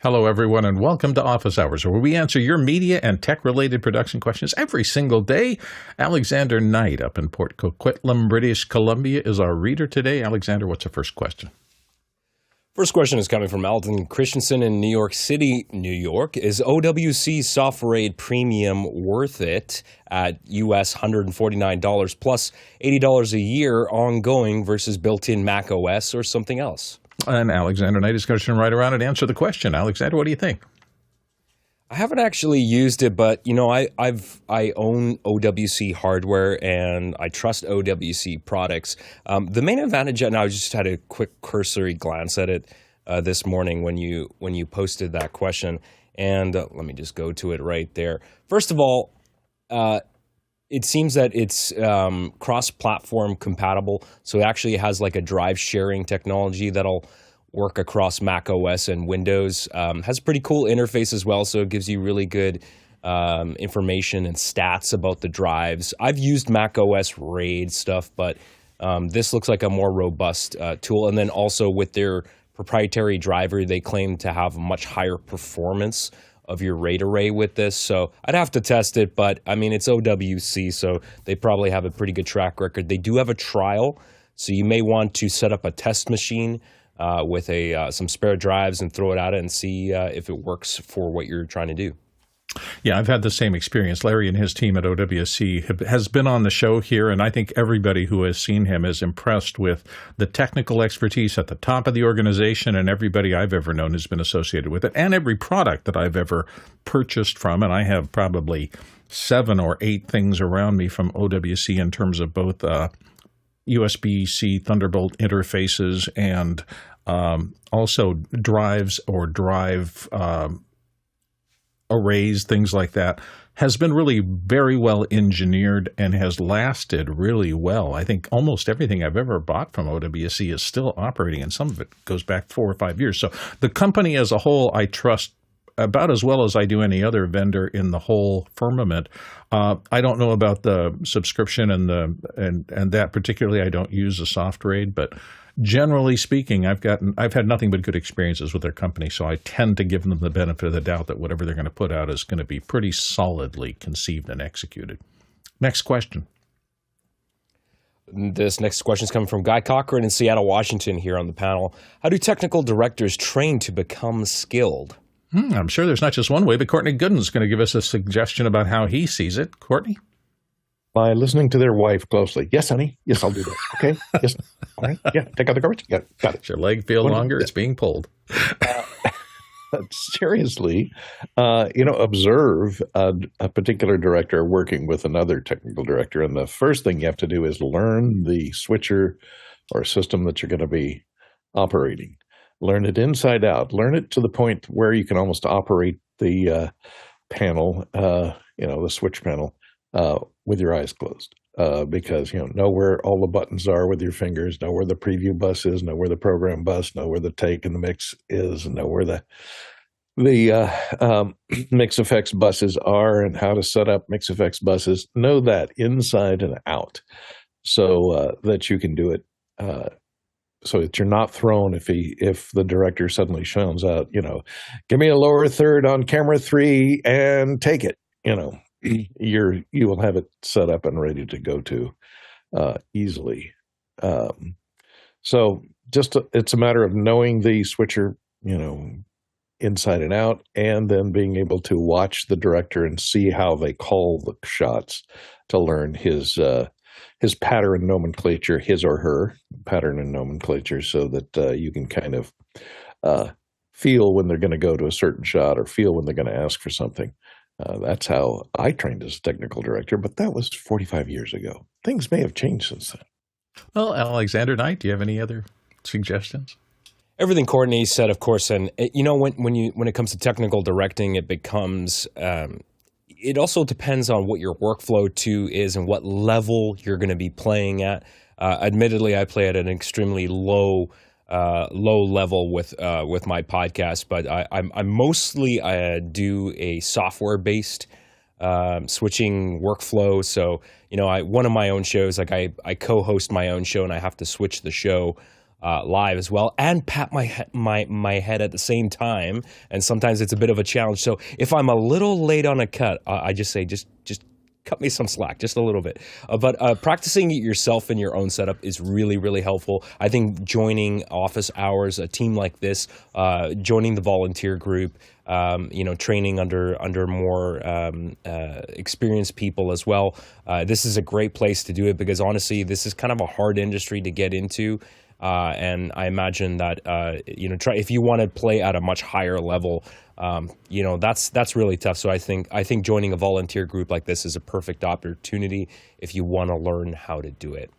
Hello, everyone, and welcome to Office Hours, where we answer your media and tech-related production questions every single day. Alexander Knight up in Port Coquitlam, British Columbia, is our reader today. Alexander, what's the first question? First question is coming from Alton Christensen in New York City, New York. Is OWC SoftRAID Premium worth it at US $149 plus $80 a year ongoing versus built-in macOS or something else? And Alexander Knight is going to right around and answer the question. Alexander, what do you think? I haven't actually used it, but I own OWC hardware and I trust OWC products. The main advantage, and I just had a quick cursory glance at it this morning when you posted that question, and let me just go to it right there. First of all, it seems that it's cross-platform compatible, so it actually has like a drive sharing technology that'll work across macOS and Windows. Has a pretty cool interface as well, so it gives you really good information and stats about the drives. I've used macOS RAID stuff, but this looks like a more robust tool. And then also with their proprietary driver, they claim to have much higher performance of your RAID array with this. So I'd have to test it, but I mean, it's OWC, so they probably have a pretty good track record. They do have a trial, so you may want to set up a test machine with some spare drives and throw it at it and see if it works for what you're trying to do. Yeah, I've had the same experience. Larry and his team at OWC has been on the show here, and I think everybody who has seen him is impressed with the technical expertise at the top of the organization, and everybody I've ever known has been associated with it, and every product that I've ever purchased from, and I have probably 7 or 8 things around me from OWC in terms of both USB-C Thunderbolt interfaces and also drives or drive arrays, things like that, has been really very well engineered and has lasted really well. I think almost everything I've ever bought from OWC is still operating, and some of it goes back 4 or 5 years. So the company as a whole, I trust about as well as I do any other vendor in the whole firmament. I don't know about the subscription and that particularly. I don't use the SoftRAID, but generally speaking, I've had nothing but good experiences with their company, so I tend to give them the benefit of the doubt that whatever they're going to put out is going to be pretty solidly conceived and executed. Next question. This next question is coming from Guy Cochran in Seattle, Washington here on the panel. How do technical directors train to become skilled? I'm sure there's not just one way, but Courtney Gooden's going to give us a suggestion about how he sees it. Courtney? By listening to their wife closely. Yes, honey. Yes, I'll do that. Okay. Yes. All right. Yeah. Take out the garbage. Yeah. Got it. Does your leg feel longer? It's being pulled. Seriously, observe a particular director working with another technical director. And the first thing you have to do is learn the switcher or system that you're going to be operating. Learn it inside out. Learn it to the point where you can almost operate the panel, the switch panel, with your eyes closed, because know where all the buttons are with your fingers, know where the preview bus is, know where the program bus, know where the take and the mix is, and know where the MixEffect buses are and how to set up MixEffect buses. Know that inside and out, so that you can do it. So that you're not thrown if the director suddenly shouts out, give me a lower third on camera 3 and take it. You will have it set up and ready to go to easily. So it's a matter of knowing the switcher, inside and out, and then being able to watch the director and see how they call the shots to learn his pattern nomenclature, his or her pattern and nomenclature, so that you can kind of feel when they're going to go to a certain shot or feel when they're going to ask for something. That's how I trained as a technical director, but that was 45 years ago. Things may have changed since then. Well, Alexander Knight, do you have any other suggestions? Everything Courtney said, of course, and when it comes to technical directing, it becomes it also depends on what your workflow too is and what level you're going to be playing at. Admittedly, I play at an extremely low level with my podcast, but I mostly do a software-based switching workflow. So one of my own shows, like I co-host my own show, and I have to switch the show live as well, and pat my head at the same time. And sometimes it's a bit of a challenge. So if I'm a little late on a cut, I just say just cut me some slack, just a little bit. But practicing it yourself in your own setup is really, really helpful. I think joining office hours, a team like this, joining the volunteer group, training under more experienced people as well. This is a great place to do it because honestly, this is kind of a hard industry to get into. And I imagine that, if you want to play at a much higher level, that's really tough. So I think joining a volunteer group like this is a perfect opportunity if you want to learn how to do it.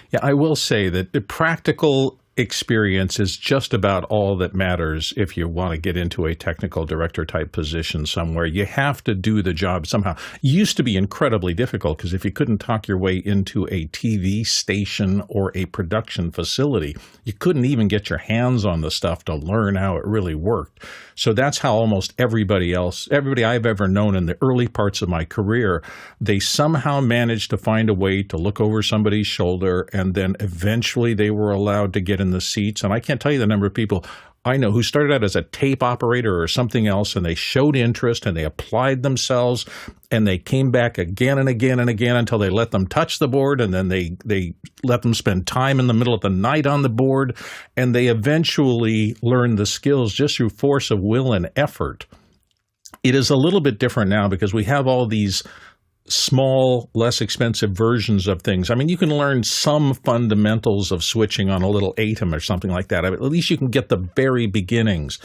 Yeah, I will say that the practical experience is just about all that matters if you want to get into a technical director type position somewhere. You have to do the job somehow. It used to be incredibly difficult because if you couldn't talk your way into a TV station or a production facility, you couldn't even get your hands on the stuff to learn how it really worked. So that's how almost everybody I've ever known in the early parts of my career, they somehow managed to find a way to look over somebody's shoulder, and then eventually they were allowed to get in the seats. And I can't tell you the number of people I know who started out as a tape operator or something else, and they showed interest and they applied themselves, and they came back again and again and again until they let them touch the board, and then they let them spend time in the middle of the night on the board, and they eventually learned the skills just through force of will and effort. It is a little bit different now because we have all these small, less expensive versions of things. I mean, you can learn some fundamentals of switching on a little ATEM or something like that. I mean, at least you can get the very beginnings.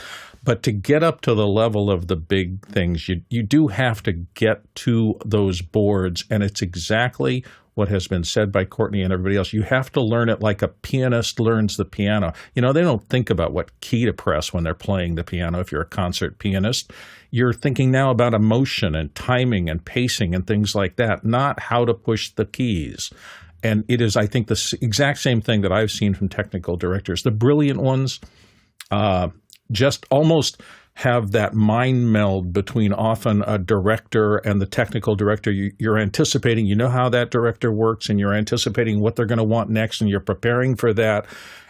But to get up to the level of the big things, you do have to get to those boards, and it's exactly what has been said by Courtney and everybody else. You have to learn it like a pianist learns the piano. They don't think about what key to press when they're playing the piano if you're a concert pianist. You're thinking now about emotion and timing and pacing and things like that, not how to push the keys. And it is, I think, the exact same thing that I've seen from technical directors. The brilliant ones just almost have that mind meld between often a director and the technical director. You're anticipating, how that director works, and you're anticipating what they're going to want next, and you're preparing for that.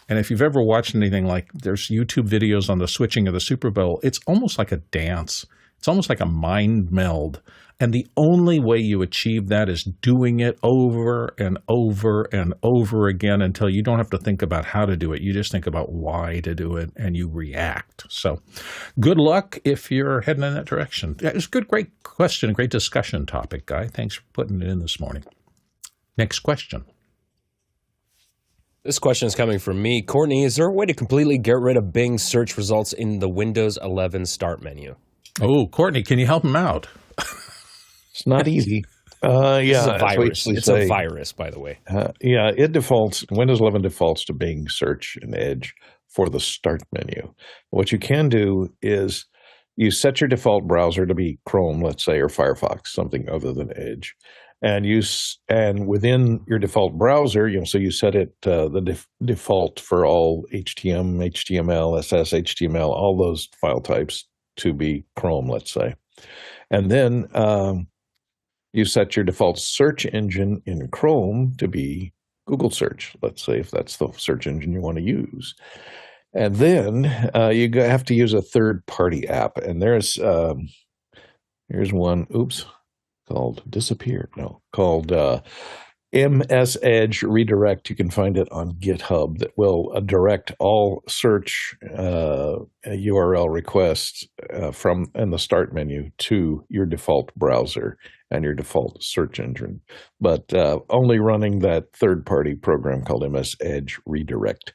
And if you've ever watched anything like there's YouTube videos on the switching of the Super Bowl, it's almost like a dance. It's almost like a mind meld. And the only way you achieve that is doing it over and over and over again until you don't have to think about how to do it. You just think about why to do it, and you react. So good luck if you're heading in that direction. Yeah, it's a great question, great discussion topic, Guy. Thanks for putting it in this morning. Next question. This question is coming from me. Courtney, is there a way to completely get rid of Bing search results in the Windows 11 Start menu? Oh, Courtney, can you help him out? It's not easy. It's a virus. It's a virus, by the way. Windows 11 defaults to Bing search and Edge for the Start menu. What you can do is you set your default browser to be Chrome, let's say, or Firefox, something other than Edge. And within your default browser, so you set it the default for all HTML, SS, HTML, all those file types to be Chrome, let's say. And then you set your default search engine in Chrome to be Google search, let's say, if that's the search engine you want to use. And then you have to use a third-party app. And here's one, called MS Edge Redirect. You can find it on GitHub, that will direct all search URL requests in the Start menu to your default browser and your default search engine, but only running that third-party program called MS Edge Redirect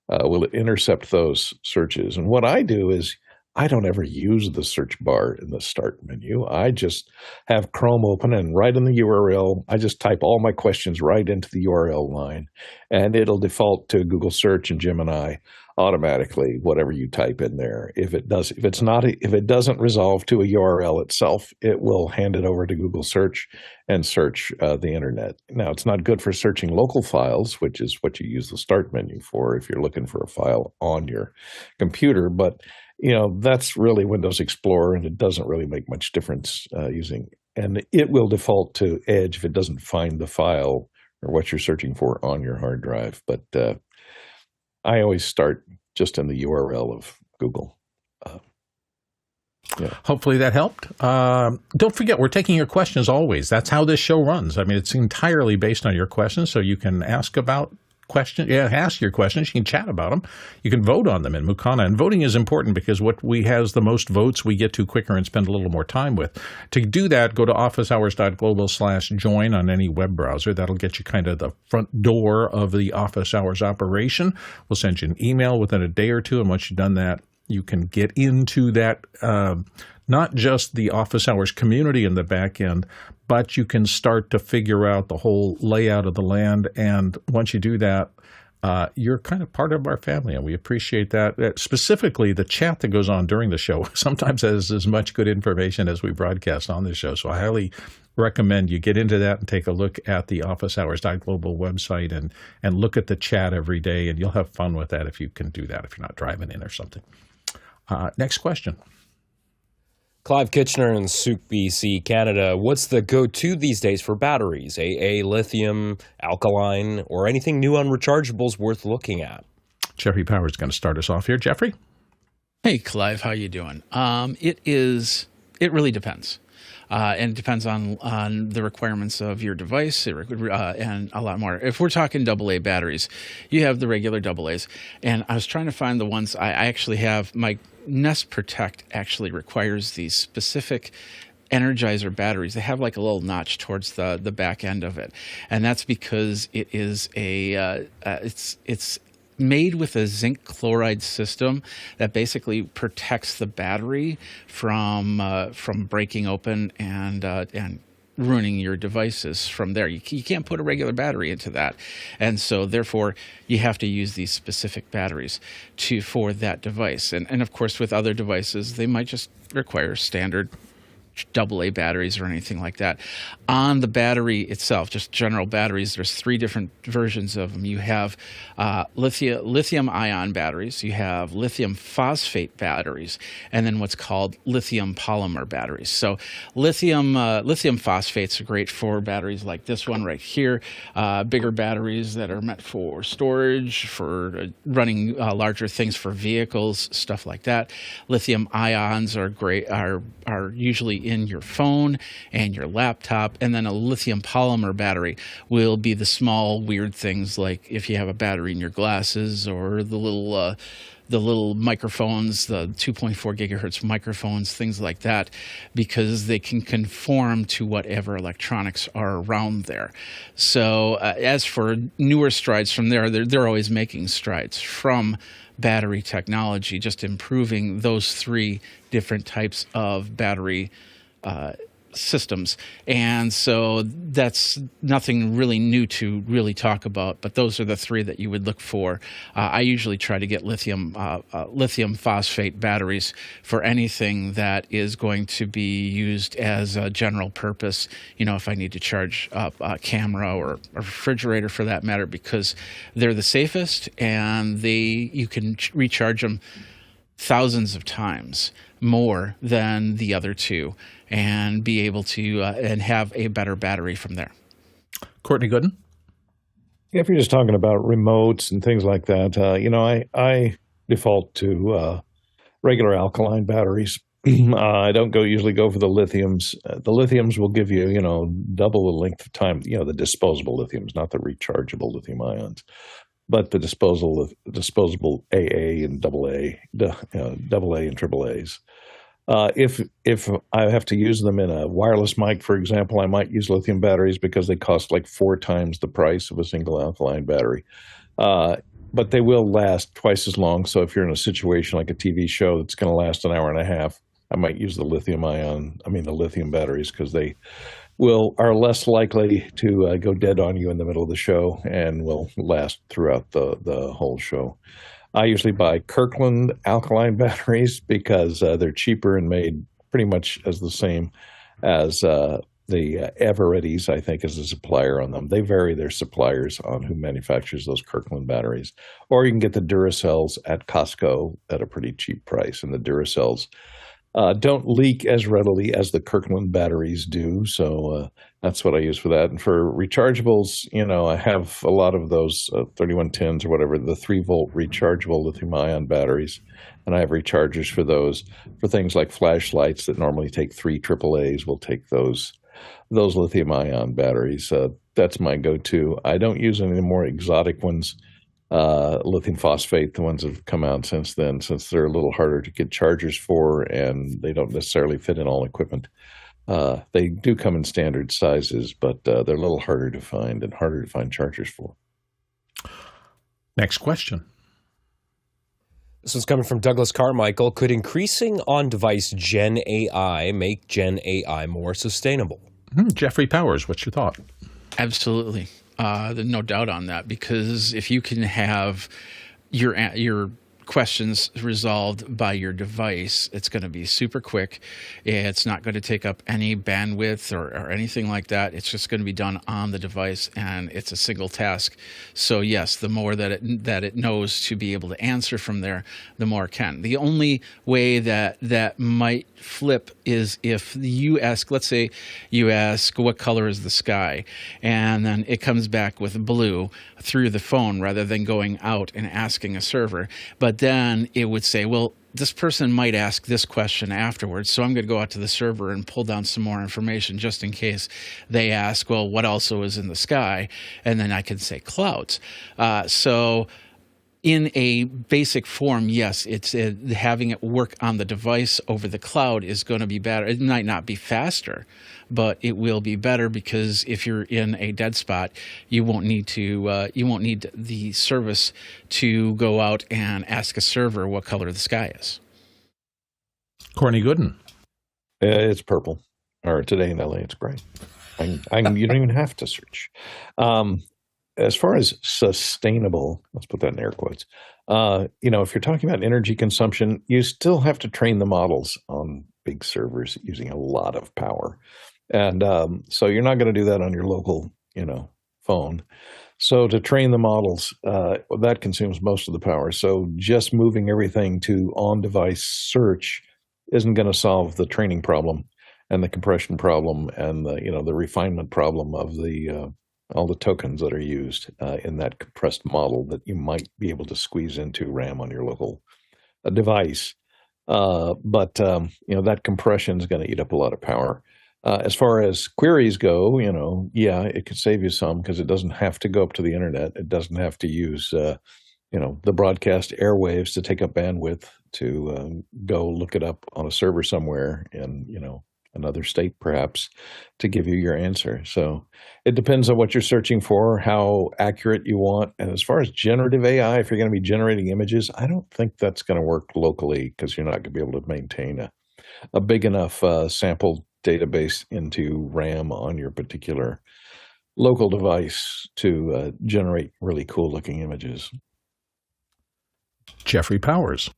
will intercept those searches. And what I do is I don't ever use the search bar in the Start menu. I just have Chrome open, and right in the URL, I just type all my questions right into the URL line, and it'll default to Google Search and Gemini automatically, whatever you type in there. If it doesn't resolve to a URL itself, it will hand it over to Google Search and search the internet. Now, it's not good for searching local files, which is what you use the Start menu for if you're looking for a file on your computer, but that's really Windows Explorer, and it doesn't really make much difference and it will default to Edge if it doesn't find the file or what you're searching for on your hard drive. But I always start just in the URL of Google. Yeah. Hopefully that helped. Don't forget, we're taking your questions always. That's how this show runs. I mean, it's entirely based on your questions, so you can ask about questions. Yeah, ask your questions. You can chat about them. You can vote on them in Mukana. And voting is important because what we has the most votes we get to quicker and spend a little more time with. To do that, go to officehours.global/join on any web browser. That'll get you kind of the front door of the Office Hours operation. We'll send you an email within a day or two, and once you've done that, you can get into that, not just the Office Hours community in the back end, but you can start to figure out the whole layout of the land. And once you do that, you're kind of part of our family, and we appreciate that. Specifically, the chat that goes on during the show sometimes has as much good information as we broadcast on the show. So I highly recommend you get into that and take a look at the officehours.global website and look at the chat every day, and you'll have fun with that if you can do that, if you're not driving in or something. Next question. Clive Kitchener in Souk, BC, Canada. What's the go-to these days for batteries? AA, lithium, alkaline, or anything new on rechargeables worth looking at? Jeffrey Power is going to start us off here. Jeffrey? Hey, Clive. How you doing? It really depends. And it depends on the requirements of your device and a lot more. If we're talking AA batteries, you have the regular AA's. And I was trying to find the ones I actually have. My Nest Protect actually requires these specific Energizer batteries. They have like a little notch towards the back end of it. And that's because it is it's made with a zinc chloride system that basically protects the battery from breaking open and ruining your devices from there. You can't put a regular battery into that, and so therefore you have to use these specific batteries for that device. And of course, with other devices, they might just require standard AA batteries or anything like that. On the battery itself, just general batteries, there's 3 different versions of them. You have lithium ion batteries, you have lithium phosphate batteries, and then what's called lithium polymer batteries. So lithium phosphates are great for batteries like this one right here, bigger batteries that are meant for storage, for running larger things for vehicles, stuff like that. Lithium ions are great, are usually in your phone and your laptop. And then a lithium polymer battery will be the small weird things, like if you have a battery in your glasses, or the little microphones, the 2.4 gigahertz microphones, things like that, because they can conform to whatever electronics are around there. So as for newer strides from there, they're always making strides from battery technology, just improving those 3 different types of battery systems. And so that's nothing really new to really talk about, but those are the 3 that you would look for. I usually try to get lithium phosphate batteries for anything that is going to be used as a general purpose, if I need to charge up a camera or a refrigerator for that matter, because they're the safest and you can recharge them thousands of times more than the other 2, and be able to and have a better battery from there. Courtney Gooden? If you're just talking about remotes and things like that, I default to regular alkaline batteries. I don't usually go for the lithiums. The lithiums will give you, double the length of time, the disposable lithiums, not the rechargeable lithium ions, but the disposable AA and AA and AAAs. If I have to use them in a wireless mic, for example, I might use lithium batteries because they cost like 4 times the price of a single alkaline battery. But they will last twice as long. So if you're in a situation like a TV show that's going to last an hour and a half, I might use the lithium batteries, because they are less likely to go dead on you in the middle of the show and will last throughout the whole show. I usually buy Kirkland alkaline batteries because they're cheaper and made pretty much as the same as the Everetys, I think, is a supplier on them. They vary their suppliers on who manufactures those Kirkland batteries. Or you can get the Duracells at Costco at a pretty cheap price. And the Duracells don't leak as readily as the Kirkland batteries do. So that's what I use for that. And for rechargeables, I have a lot of those 3110s or whatever, the 3-volt rechargeable lithium-ion batteries. And I have rechargers for those. For things like flashlights that normally take 3 AAAs, we'll take those lithium-ion batteries. That's my go-to. I don't use any more exotic ones. Lithium phosphate, the ones that have come out since then, since they're a little harder to get chargers for and they don't necessarily fit in all equipment. They do come in standard sizes, but they're a little harder to find and harder to find chargers for. Next question. This one's coming from Douglas Carmichael. Could increasing on-device genAI make genAI more sustainable? Jeffrey Powers, what's your thought? Absolutely. There's no doubt on that, because if you can have your questions resolved by your device, it's going to be super quick. It's not going to take up any bandwidth or anything like that. It's just going to be done on the device, and it's a single task. So yes, the more that it knows to be able to answer from there, the more it can. The only way that might flip is if you ask, let's say you ask, what color is the sky? And then it comes back with blue through the phone rather than going out and asking a server. But then it would say, well, this person might ask this question afterwards, so I'm going to go out to the server and pull down some more information just in case they ask, well, what also is in the sky? And then I can say clouds. So in a basic form, yes, it's having it work on the device over the cloud is going to be better. It might not be faster, but it will be better, because if you're in a dead spot, you won't need the service to go out and ask a server what color the sky is. Courtney Gooden. It's purple, or today in LA, it's gray. You don't even have to search. As far as sustainable, let's put that in air quotes, if you're talking about energy consumption, you still have to train the models on big servers using a lot of power. And so you're not going to do that on your local, phone. So to train the models, that consumes most of the power. So just moving everything to on-device search isn't going to solve the training problem and the compression problem and the refinement problem of all the tokens that are used in that compressed model that you might be able to squeeze into RAM on your local device. But that compression is going to eat up a lot of power. As far as queries go, it could save you some, because it doesn't have to go up to the internet. It doesn't have to use, the broadcast airwaves to take up bandwidth to go look it up on a server somewhere in, another state perhaps, to give you your answer. So it depends on what you're searching for, how accurate you want. And as far as generative AI, if you're going to be generating images, I don't think that's going to work locally, because you're not going to be able to maintain a big enough sample database into RAM on your particular local device to generate really cool looking images. Jeffrey Powers.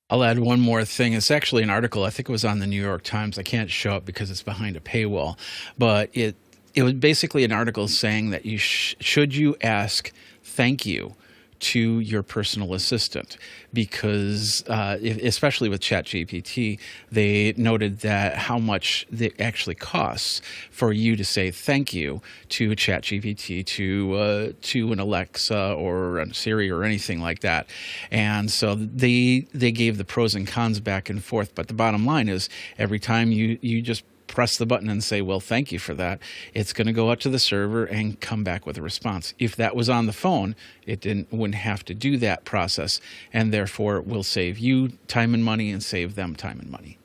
I'll add one more thing. It's actually an article, I think it was on the New York Times. I can't show it because it's behind a paywall, but it was basically an article saying that you should you ask thank you to your personal assistant, because especially with ChatGPT, they noted that how much it actually costs for you to say thank you to a ChatGPT, to an Alexa or a Siri or anything like that. And so they gave the pros and cons back and forth. But the bottom line is, every time you just press the button and say, well, thank you for that, it's going to go out to the server and come back with a response. If that was on the phone, it wouldn't have to do that process, and therefore will save you time and money and save them time and money.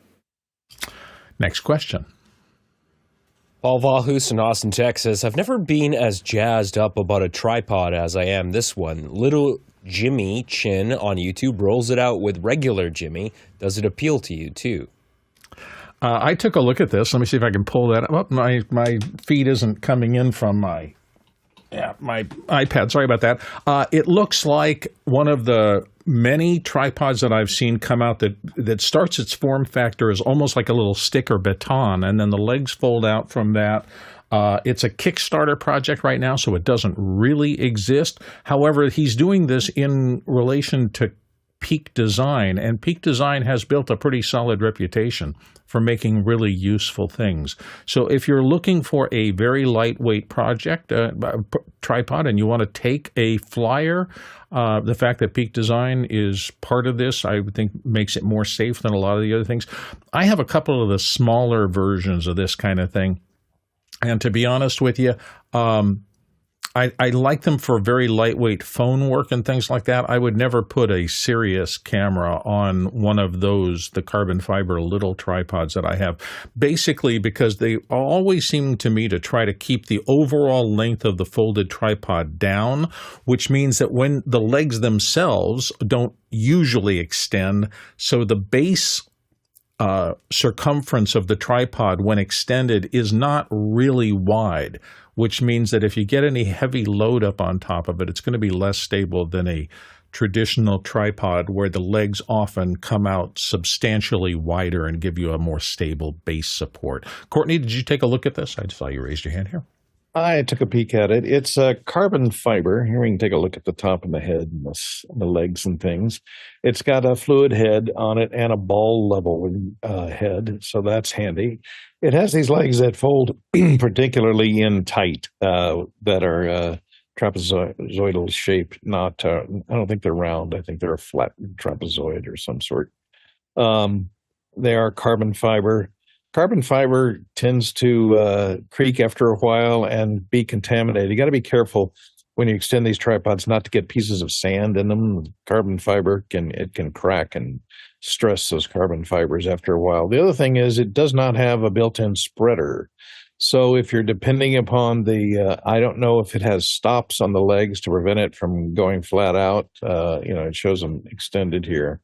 Next question. Paul Vahus in Austin, Texas. I've never been as jazzed up about a tripod as I am this one. Little Jimmy Chin on YouTube rolls it out with regular Jimmy. Does it appeal to you too? I took a look at this. Let me see if I can pull that up. My feed isn't coming in from my iPad. Sorry about that. It looks like one of the many tripods that I've seen come out that starts its form factor as almost like a little stick or baton, and then the legs fold out from that. It's a Kickstarter project right now, so it doesn't really exist. However, he's doing this in relation to Peak Design, and Peak Design has built a pretty solid reputation for making really useful things. So if you're looking for a very lightweight project, tripod, and you want to take a flyer, the fact that Peak Design is part of this, I would think makes it more safe than a lot of the other things. I have a couple of the smaller versions of this kind of thing, and to be honest with you, I like them for very lightweight phone work and things like that. I would never put a serious camera on one of those, the carbon fiber little tripods that I have, basically because they always seem to me to try to keep the overall length of the folded tripod down, which means that when the legs themselves don't usually extend, so the base circumference of the tripod when extended is not really wide, which means that if you get any heavy load up on top of it, it's going to be less stable than a traditional tripod where the legs often come out substantially wider and give you a more stable base support. Courtney, did you take a look at this? I just saw you raised your hand here. I took a peek at it. It's a carbon fiber. Here we can take a look at the top and the head and the legs and things. It's got a fluid head on it and a ball level head, so that's handy. It has these legs that fold particularly in tight that are trapezoidal shaped. Not, I don't think they're round. I think they're a flat trapezoid or some sort. They are carbon fiber. Carbon fiber tends to creak after a while and be contaminated. You got to be careful when you extend these tripods not to get pieces of sand in them. Carbon fiber can crack and stress those carbon fibers after a while. The other thing is it does not have a built-in spreader. So if you're depending upon I don't know if it has stops on the legs to prevent it from going flat out. It shows them extended here.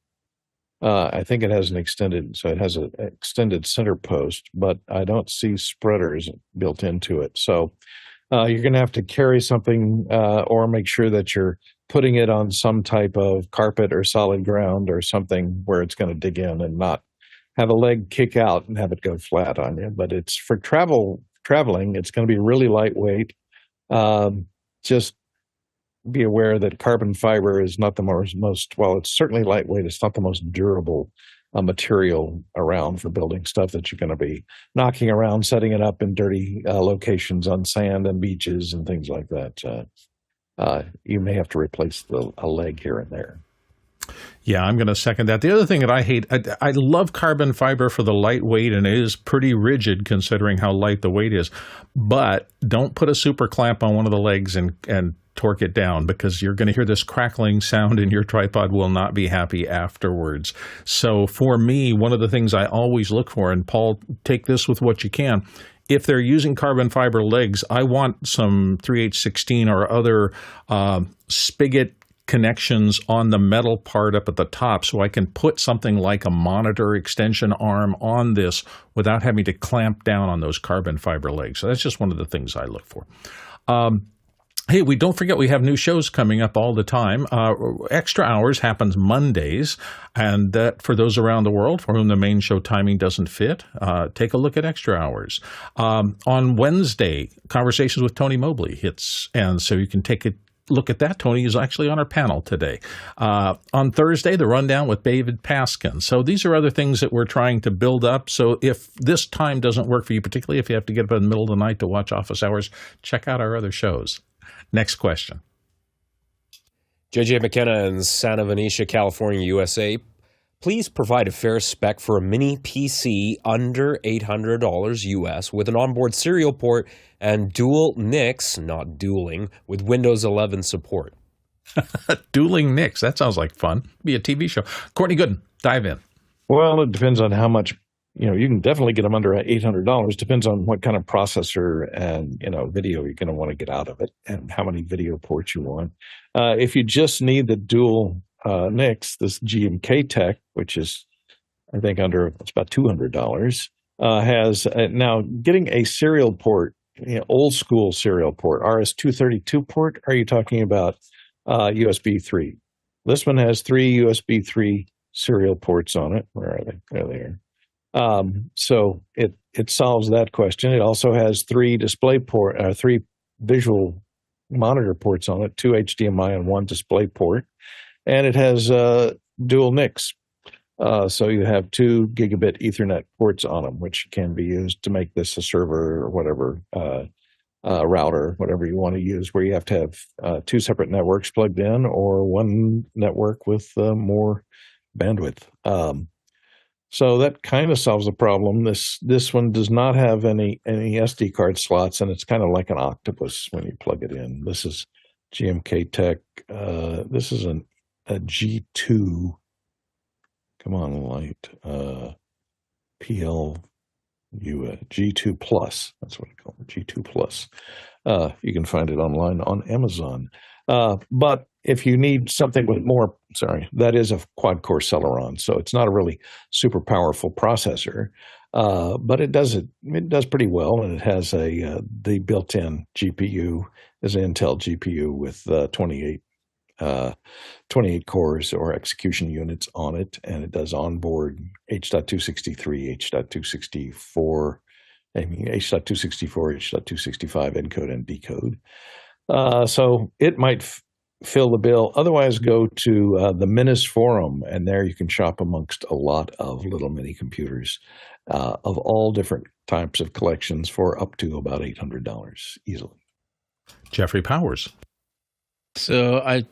I think it has it has an extended center post, but I don't see spreaders built into it. So you're going to have to carry something or make sure that you're putting it on some type of carpet or solid ground or something where it's going to dig in and not have a leg kick out and have it go flat on you. But it's for traveling. It's going to be really lightweight. Just be aware that carbon fiber is not the most, well, it's certainly lightweight. It's not the most durable material around for building stuff that you're going to be knocking around, setting it up in dirty locations on sand and beaches and things like that. You may have to replace a leg here and there. Yeah, I'm going to second that. The other thing that I hate, I love carbon fiber for the lightweight, and it is pretty rigid considering how light the weight is. But don't put a super clamp on one of the legs and torque it down, because you're going to hear this crackling sound and your tripod will not be happy afterwards. So for me, one of the things I always look for, and Paul, take this with what you can, if they're using carbon fiber legs, I want some 3/8/16 or other spigot connections on the metal part up at the top, so I can put something like a monitor extension arm on this without having to clamp down on those carbon fiber legs. So that's just one of the things I look for. Hey, we don't forget we have new shows coming up all the time. Extra Hours happens Mondays, and that for those around the world for whom the main show timing doesn't fit, take a look at Extra Hours. On Wednesday, Conversations with Tony Mobley hits, and so you can take a look at that. Tony is actually on our panel today. On Thursday, the Rundown with David Paskin. So these are other things that we're trying to build up. So if this time doesn't work for you, particularly if you have to get up in the middle of the night to watch Office Hours, check out our other shows. Next question. JJ McKenna in Santa Venetia, California, USA. Please provide a fair spec for a mini PC under $800 US with an onboard serial port and dual NICs, not dueling, with Windows 11 support. Dueling NICs. That sounds like fun. Be a TV show. Courtney Gooden, dive in. Well, it depends on how much. You can definitely get them under $800. Depends on what kind of processor and, video you're going to want to get out of it and how many video ports you want. If you just need the dual NICs, this GMK Tech, which is, I think, it's about $200, has now getting a serial port, old school serial port, RS-232 port. Are you talking about USB 3? This one has 3 USB 3 serial ports on it. Where are they? There they are. So it solves that question. It also has 3 3 visual monitor ports on it, 2 HDMI and 1 display port. And it has dual NICs. So you have 2 gigabit Ethernet ports on them, which can be used to make this a server or whatever, router, whatever you want to use, where you have to have 2 separate networks plugged in or one network with more bandwidth. So that kind of solves the problem. This one does not have any SD card slots, and it's kind of like an octopus when you plug it in. This is GMK Tech. This is a G2. Come on, light. PLU, G2 Plus. That's what I call it, G2 Plus. You can find it online on Amazon. But if you need something with more, that is a quad-core Celeron, so it's not a really super powerful processor, but it does pretty well, and it has the built-in GPU is an Intel GPU with 28 cores or execution units on it, and it does onboard H.263, H.264, H.264, H.265 encode and decode. So it might fill the bill. Otherwise, go to the Minis forum, and there you can shop amongst a lot of little mini computers of all different types of collections for up to about $800 easily. Jeffrey Powers. So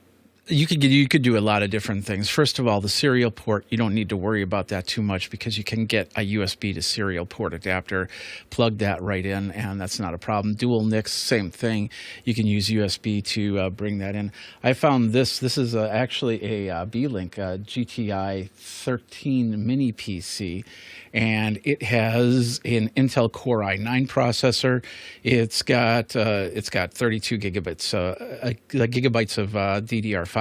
you could do a lot of different things. First of all, the serial port, you don't need to worry about that too much because you can get a USB to serial port adapter, plug that right in, and that's not a problem. Dual NICs, same thing. You can use USB to bring that in. I found this is actually a Vislink GTI 13 mini PC, and it has an Intel Core i9 processor. It's got 32 gigabytes of DDR5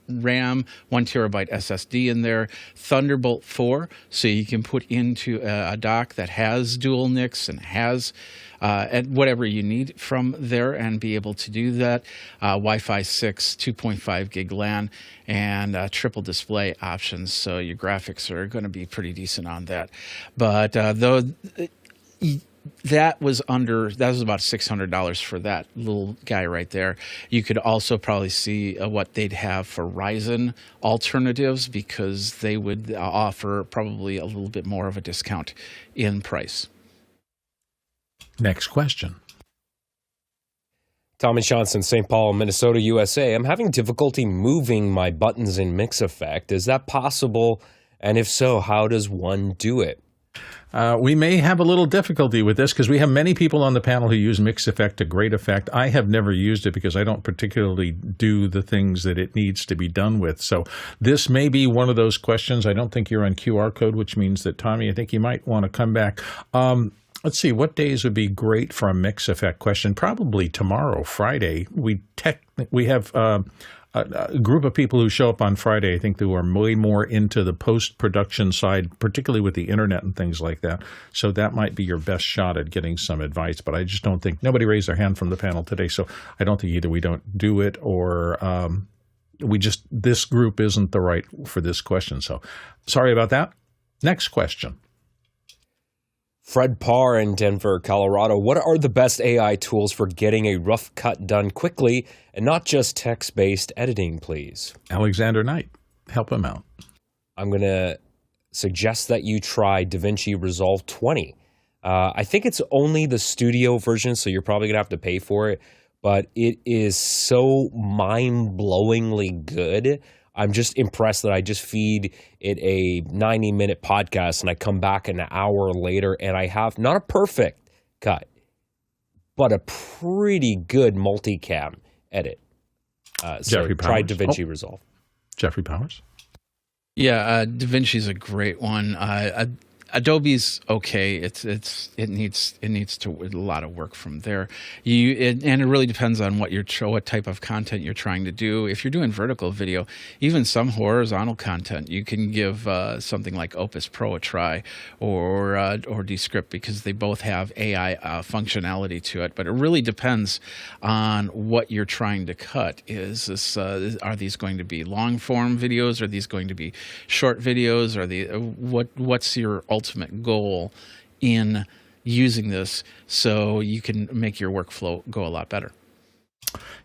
RAM, 1 terabyte SSD in there, Thunderbolt 4, so you can put into a dock that has dual NICs and has and whatever you need from there and be able to do that. Wi-Fi 6, 2.5 gig LAN, and triple display options, so your graphics are going to be pretty decent on that. But that was about $600 for that little guy right there. You could also probably see what they'd have for Ryzen alternatives, because they would offer probably a little bit more of a discount in price. Next question. Tommy Johnson, St. Paul, Minnesota, USA. I'm having difficulty moving my buttons in MixEffect. Is that possible? And if so, how does one do it? We may have a little difficulty with this because we have many people on the panel who use MixEffect to great effect. I have never used it because I don't particularly do the things that it needs to be done with. So this may be one of those questions. I don't think you're on QR code, which means that, Tommy, I think you might want to come back. Let's see, what days would be great for a MixEffect question? Probably tomorrow, Friday. We have a group of people who show up on Friday, I think, who are way more into the post-production side, particularly with the internet and things like that. So that might be your best shot at getting some advice. But I just don't think – nobody raised their hand from the panel today, so I don't think either we don't do it or this group isn't the right for this question. So sorry about that. Next question. Fred Parr in Denver, Colorado. What are the best AI tools for getting a rough cut done quickly and not just text-based editing, please? Alexander Knight, help him out. I'm going to suggest that you try DaVinci Resolve 20. I think it's only the studio version, so you're probably going to have to pay for it, but it is so mind-blowingly good. I'm just impressed that I just feed it a 90-minute podcast and I come back an hour later and I have not a perfect cut, but a pretty good multicam edit. So try DaVinci Resolve. Jeffrey Powers? Yeah, DaVinci's a great one. Adobe's okay. It needs to a lot of work from there. And it really depends on what type of content you're trying to do. If you're doing vertical video, even some horizontal content, you can give something like Opus Pro a try or Descript, because they both have AI functionality to it. But it really depends on what you're trying to cut. Are these going to be long form videos? Are these going to be short videos? What's your ultimate goal in using this so you can make your workflow go a lot better?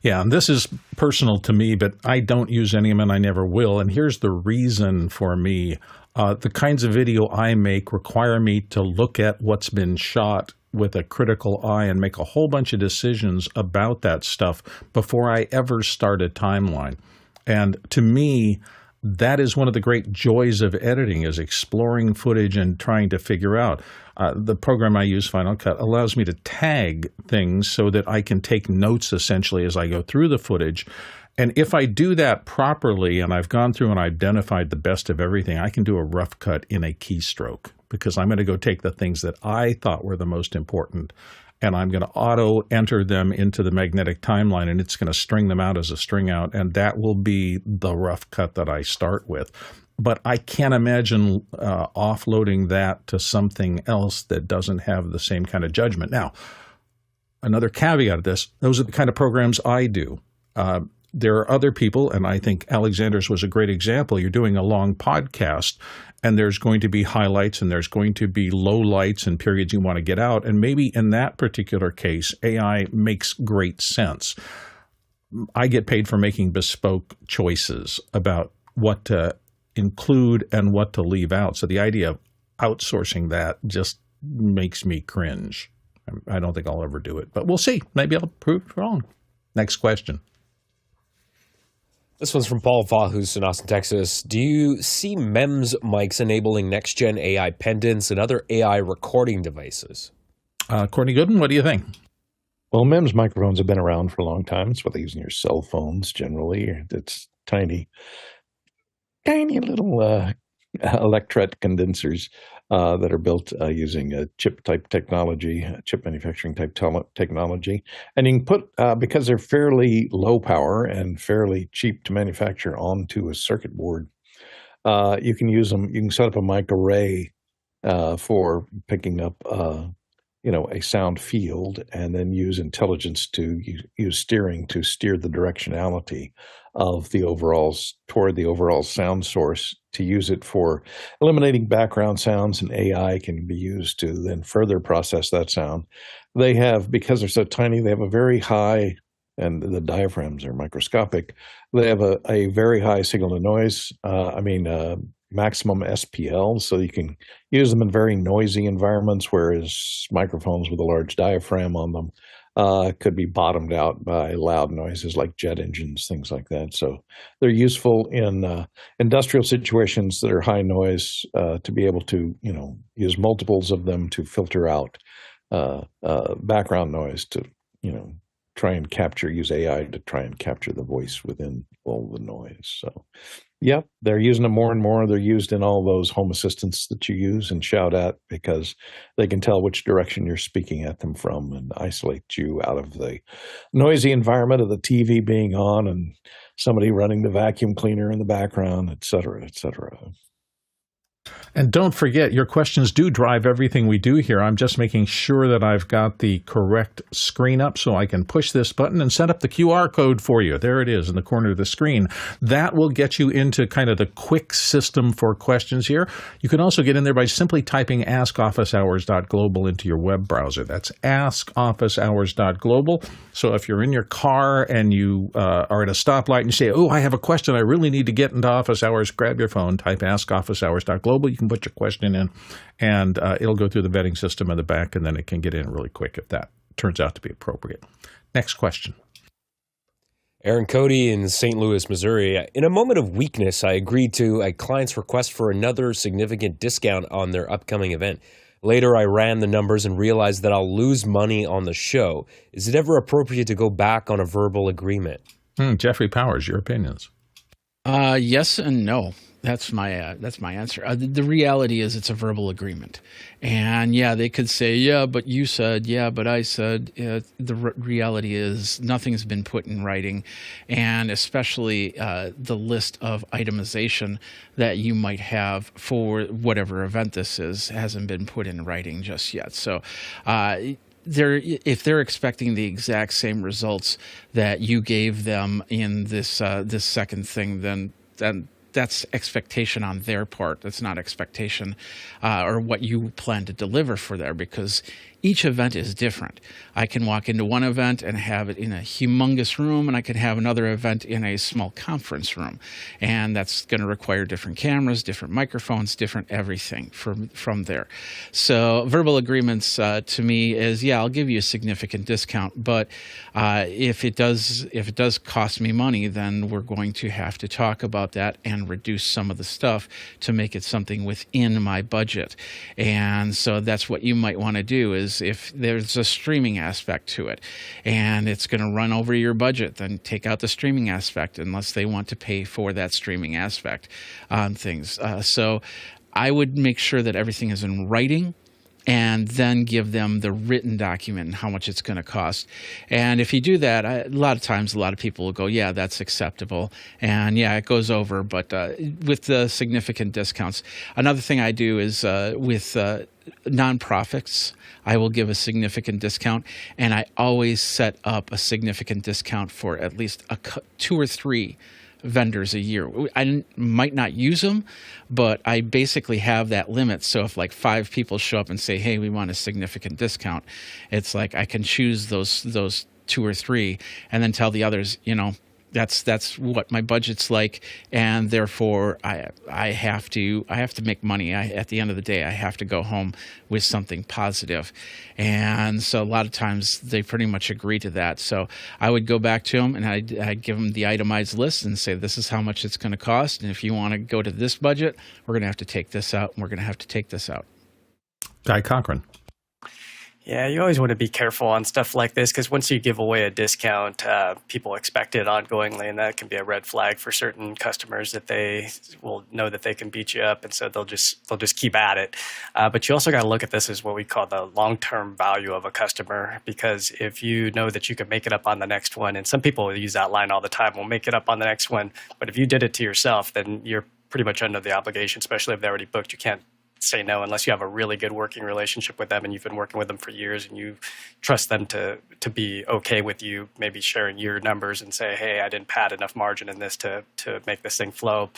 Yeah, and this is personal to me, but I don't use any of them and I never will. And here's the reason for me. The kinds of video I make require me to look at what's been shot with a critical eye and make a whole bunch of decisions about that stuff before I ever start a timeline. And to me, that is one of the great joys of editing, is exploring footage and trying to figure out. The program I use, Final Cut, allows me to tag things so that I can take notes essentially as I go through the footage. And if I do that properly and I've gone through and identified the best of everything, I can do a rough cut in a keystroke, because I'm going to go take the things that I thought were the most important and I'm going to auto-enter them into the magnetic timeline, and it's going to string them out as a string out, and that will be the rough cut that I start with. But I can't imagine offloading that to something else that doesn't have the same kind of judgment. Now, another caveat of this, those are the kind of programs I do. There are other people, and I think Alexander's was a great example. You're doing a long podcast, and there's going to be highlights, and there's going to be lowlights and periods you want to get out. And maybe in that particular case, AI makes great sense. I get paid for making bespoke choices about what to include and what to leave out. So the idea of outsourcing that just makes me cringe. I don't think I'll ever do it, but we'll see. Maybe I'll prove wrong. Next question. This one's from Paul Vaugh, who's in Austin, Texas. Do you see MEMS mics enabling next-gen AI pendants and other AI recording devices? Courtney Gooden, what do you think? Well, MEMS microphones have been around for a long time. It's what they use in your cell phones generally. It's tiny little electret condensers that are built using a chip-type technology, chip manufacturing-type technology. And you can put, because they're fairly low power and fairly cheap to manufacture onto a circuit board, you can use them. You can set up a mic array for picking up a sound field, and then use intelligence to use steering to steer the directionality of the toward the overall sound source, to use it for eliminating background sounds, and AI can be used to then further process that sound. They have, because they're so tiny, they have a very high, and the diaphragms are microscopic, they have a very high signal to noise, maximum SPL, so you can use them in very noisy environments, whereas microphones with a large diaphragm on them could be bottomed out by loud noises like jet engines, things like that. So they're useful in industrial situations that are high noise, to be able to use multiples of them to filter out background noise, to try and use AI to try and capture the voice within all the noise. So yep, they're using them more and more. They're used in all those home assistants that you use and shout at, because they can tell which direction you're speaking at them from and isolate you out of the noisy environment of the TV being on and somebody running the vacuum cleaner in the background, et cetera, et cetera. And don't forget, your questions do drive everything we do here. I'm just making sure that I've got the correct screen up so I can push this button and set up the QR code for you. There it is in the corner of the screen. That will get you into kind of the quick system for questions here. You can also get in there by simply typing askofficehours.global into your web browser. That's askofficehours.global. So if you're in your car and you are at a stoplight and you say, oh, I have a question I really need to get into office hours, grab your phone, type askofficehours.global. You can put your question in, and it'll go through the vetting system in the back, and then it can get in really quick if that turns out to be appropriate. Next question. Aaron Cody in St. Louis, Missouri. In a moment of weakness, I agreed to a client's request for another significant discount on their upcoming event. Later, I ran the numbers and realized that I'll lose money on the show. Is it ever appropriate to go back on a verbal agreement? Jeffrey Powers, your opinions? Yes and no. That's my answer. The reality is it's a verbal agreement. And yeah, they could say, yeah, but you said, yeah, but I said. The reality is nothing's been put in writing. And especially the list of itemization that you might have for whatever event this is hasn't been put in writing just yet. So if they're expecting the exact same results that you gave them in this second thing, then that's expectation on their part. That's not expectation or what you plan to deliver for there, because each event is different. I can walk into one event and have it in a humongous room, and I could have another event in a small conference room. And that's going to require different cameras, different microphones, different everything from there. So verbal agreements to me is, yeah, I'll give you a significant discount, but if it does cost me money, then we're going to have to talk about that and reduce some of the stuff to make it something within my budget. And so that's what you might want to do, is if there's a streaming aspect to it and it's going to run over your budget, then take out the streaming aspect unless they want to pay for that streaming aspect on things. So I would make sure that everything is in writing, and then give them the written document and how much it's going to cost. And if you do that, a lot of times, a lot of people will go, yeah, that's acceptable. And yeah, it goes over, but with the significant discounts. Another thing I do is with nonprofits, I will give a significant discount, and I always set up a significant discount for at least 2 or 3 vendors a year. I might not use them, but I basically have that limit. So if like 5 people show up and say, hey, we want a significant discount, it's like I can choose those 2 or 3 and then tell the others, that's what my budget's like, and therefore I have to make money. At the end of the day, I have to go home with something positive. And so a lot of times they pretty much agree to that. So I would go back to them and I'd give them the itemized list and say, this is how much it's going to cost. And if you want to go to this budget, we're going to have to take this out, and we're going to have to take this out. Guy Cochran. Yeah, you always want to be careful on stuff like this, because once you give away a discount, people expect it ongoingly, and that can be a red flag for certain customers, that they will know that they can beat you up, and so they'll just keep at it. But you also got to look at this as what we call the long-term value of a customer, because if you know that you can make it up on the next one, and some people use that line all the time, we'll make it up on the next one, but if you did it to yourself, then you're pretty much under the obligation, especially if they already booked. You can't say no unless you have a really good working relationship with them and you've been working with them for years and you trust them to be okay with you maybe sharing your numbers and say, hey, I didn't pad enough margin in this to make this thing flow.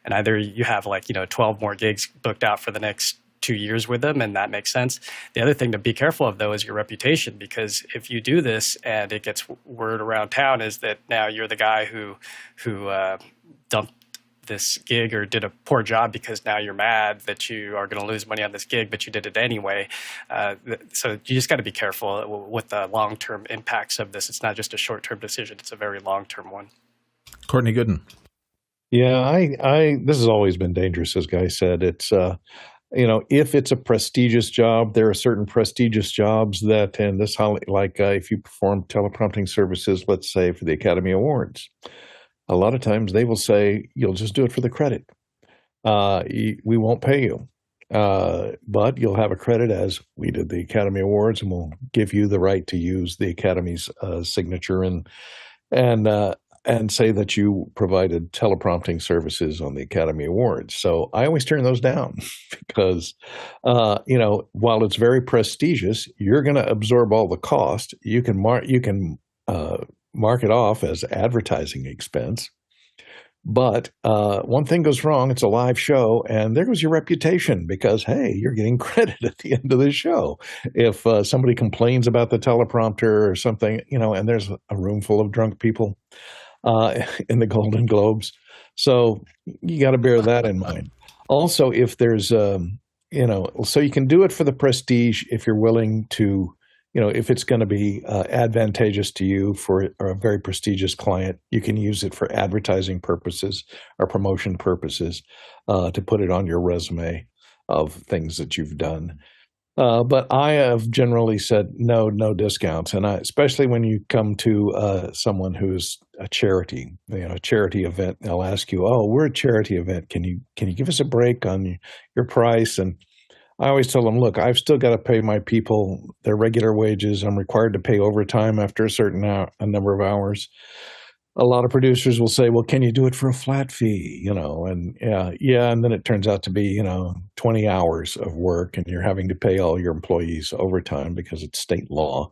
And either you have 12 more gigs booked out for the next 2 years with them, and that makes sense. The other thing to be careful of, though, is your reputation, because if you do this and it gets word around town is that now you're the guy who dumped this gig or did a poor job because now you're mad that you are going to lose money on this gig, but you did it anyway. So you just got to be careful with the long-term impacts of this. It's not just a short-term decision. It's a very long-term one. Courtney Gooden. Yeah, this has always been dangerous, as Guy said. It's, if it's a prestigious job, there are certain prestigious jobs that, and this, if you perform teleprompting services, let's say for the Academy Awards, a lot of times they will say, you'll just do it for the credit. We won't pay you, but you'll have a credit as we did the Academy Awards, and we'll give you the right to use the Academy's signature and say that you provided teleprompting services on the Academy Awards. So I always turn those down because, while it's very prestigious, you're going to absorb all the cost. You can mark it off as advertising expense. But one thing goes wrong, it's a live show, and there goes your reputation because, hey, you're getting credit at the end of the show. If somebody complains about the teleprompter or something, and there's a room full of drunk people in the Golden Globes. So you got to bear that in mind. Also, if there's, so you can do it for the prestige if you're willing to, if it's going to be advantageous to you for a very prestigious client, you can use it for advertising purposes or promotion purposes to put it on your resume of things that you've done. But I have generally said no discounts, and especially when you come to someone who's a charity, a charity event, they'll ask you, "Oh, we're a charity event. Can you give us a break on your price?" And I always tell them, look, I've still got to pay my people their regular wages. I'm required to pay overtime after a certain a number of hours. A lot of producers will say, well, can you do it for a flat fee? And and then it turns out to be, 20 hours of work, and you're having to pay all your employees overtime because it's state law.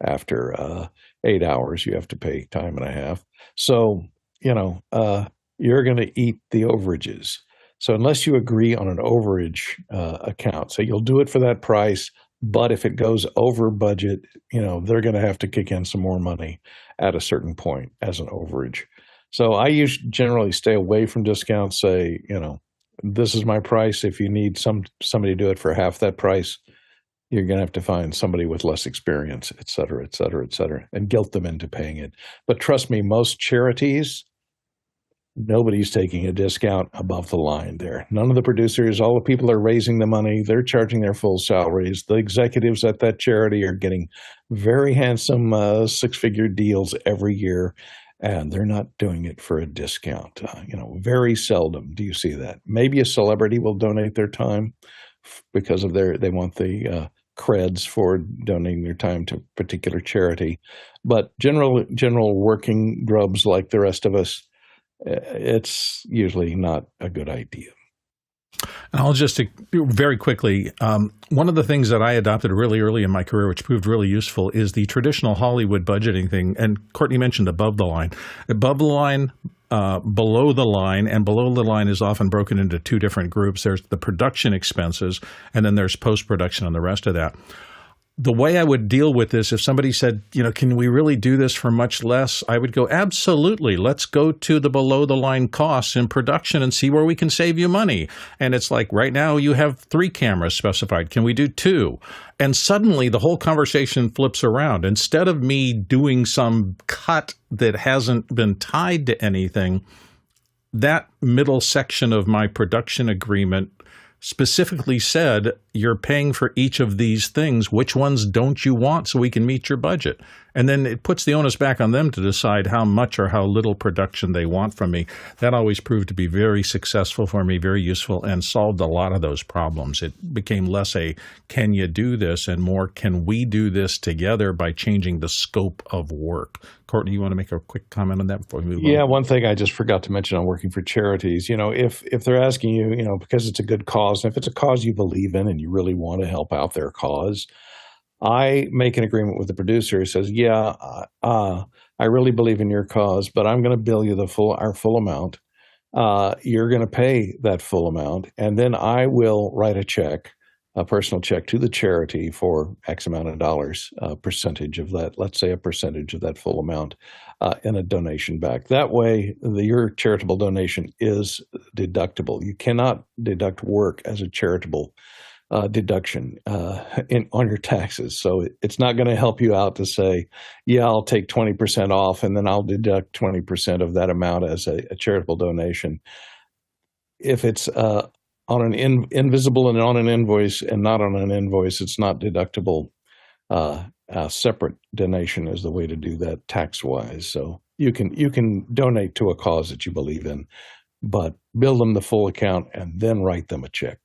After 8 hours, you have to pay time and a half. So, you're going to eat the overages. So unless you agree on an overage account, so you'll do it for that price, But if it goes over budget, they're going to have to kick in some more money at a certain point as an overage. So I generally stay away from discounts, say, this is my price. If you need somebody to do it for half that price, you're going to have to find somebody with less experience, et cetera, et cetera, et cetera, and guilt them into paying it. But trust me, most charities, nobody's taking a discount above the line there. None of the producers, all the people are raising the money. They're charging their full salaries. The executives at that charity are getting very handsome six-figure deals every year, and they're not doing it for a discount. Very seldom do you see that. Maybe a celebrity will donate their time because of they want the creds for donating their time to a particular charity. But general working grubs like the rest of us, it's usually not a good idea. And I'll just very quickly, one of the things that I adopted really early in my career, which proved really useful, is the traditional Hollywood budgeting thing. And Courtney mentioned above the line. Above the line, below the line, and below the line is often broken into two different groups. There's the production expenses, and then there's post-production and the rest of that. The way I would deal with this, if somebody said, can we really do this for much less? I would go, absolutely. Let's go to the below the line costs in production and see where we can save you money. And it's like, right now you have 3 cameras specified. Can we do 2? And suddenly the whole conversation flips around. Instead of me doing some cut that hasn't been tied to anything, that middle section of my production agreement specifically said, you're paying for each of these things. Which ones don't you want so we can meet your budget? And then it puts the onus back on them to decide how much or how little production they want from me. That always proved to be very successful for me, very useful, and solved a lot of those problems. It became less a, can you do this, and more, can we do this together by changing the scope of work? Courtney, you want to make a quick comment on that before we move on? Yeah, one thing I just forgot to mention on working for charities, if they're asking you, because it's a good cause, and if it's a cause you believe in and you really want to help out their cause, I make an agreement with the producer who says, I really believe in your cause, but I'm going to bill you our full amount. You're going to pay that full amount, and then I will write a check, a personal check to the charity for X amount of dollars, a percentage of that, let's say a percentage of that full amount, in a donation back. That way, your charitable donation is deductible. You cannot deduct work as a charitable deduction on your taxes. So it's not going to help you out to say, I'll take 20% off and then I'll deduct 20% of that amount as a charitable donation. If it's on an invisible and on an invoice and not on an invoice, it's not deductible. A separate donation is the way to do that tax-wise. So you can donate to a cause that you believe in, but bill them the full account and then write them a check.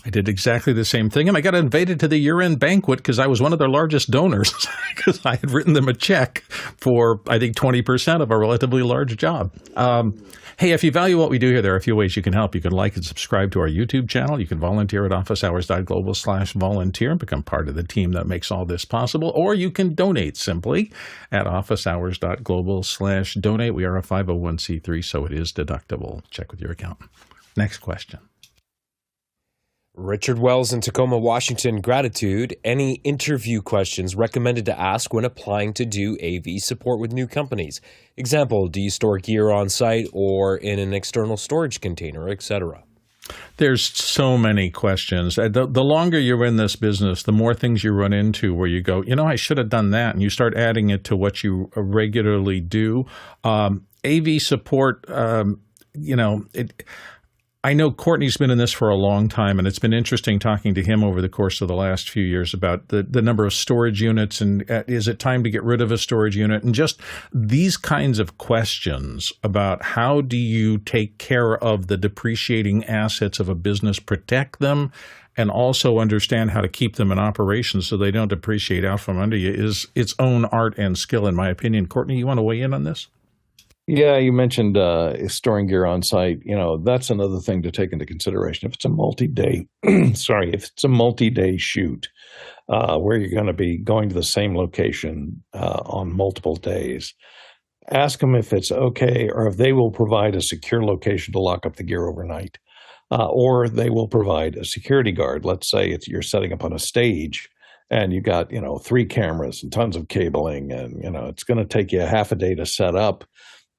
I did exactly the same thing, and I got invited to the year-end banquet because I was one of their largest donors because I had written them a check for, I think, 20% of a relatively large job. Hey, if you value what we do here, there are a few ways you can help. You can like and subscribe to our YouTube channel. You can volunteer at officehours.global/volunteer and become part of the team that makes all this possible. Or you can donate simply at officehours.global/donate. We are a 501c3, so it is deductible. Check with your accountant. Next question. Richard Wells in Tacoma, Washington. Gratitude. Any interview questions recommended to ask when applying to do AV support with new companies? Example, do you store gear on site or in an external storage container, etc.? There's so many questions. The longer you're in this business, the more things you run into where you go, I should have done that. And you start adding it to what you regularly do. AV support, I know Courtney's been in this for a long time, and it's been interesting talking to him over the course of the last few years about the number of storage units and is it time to get rid of a storage unit, and just these kinds of questions about how do you take care of the depreciating assets of a business, protect them, and also understand how to keep them in operation so they don't depreciate out from under you is its own art and skill, in my opinion. Courtney, you want to weigh in on this? Yeah, you mentioned storing gear on site. That's another thing to take into consideration. If it's a multi-day, if it's a multi-day shoot where you're going to be going to the same location on multiple days, ask them if it's okay or if they will provide a secure location to lock up the gear overnight, or they will provide a security guard. Let's say you're setting up on a stage and you got, 3 cameras and tons of cabling, and, it's going to take you half a day to set up,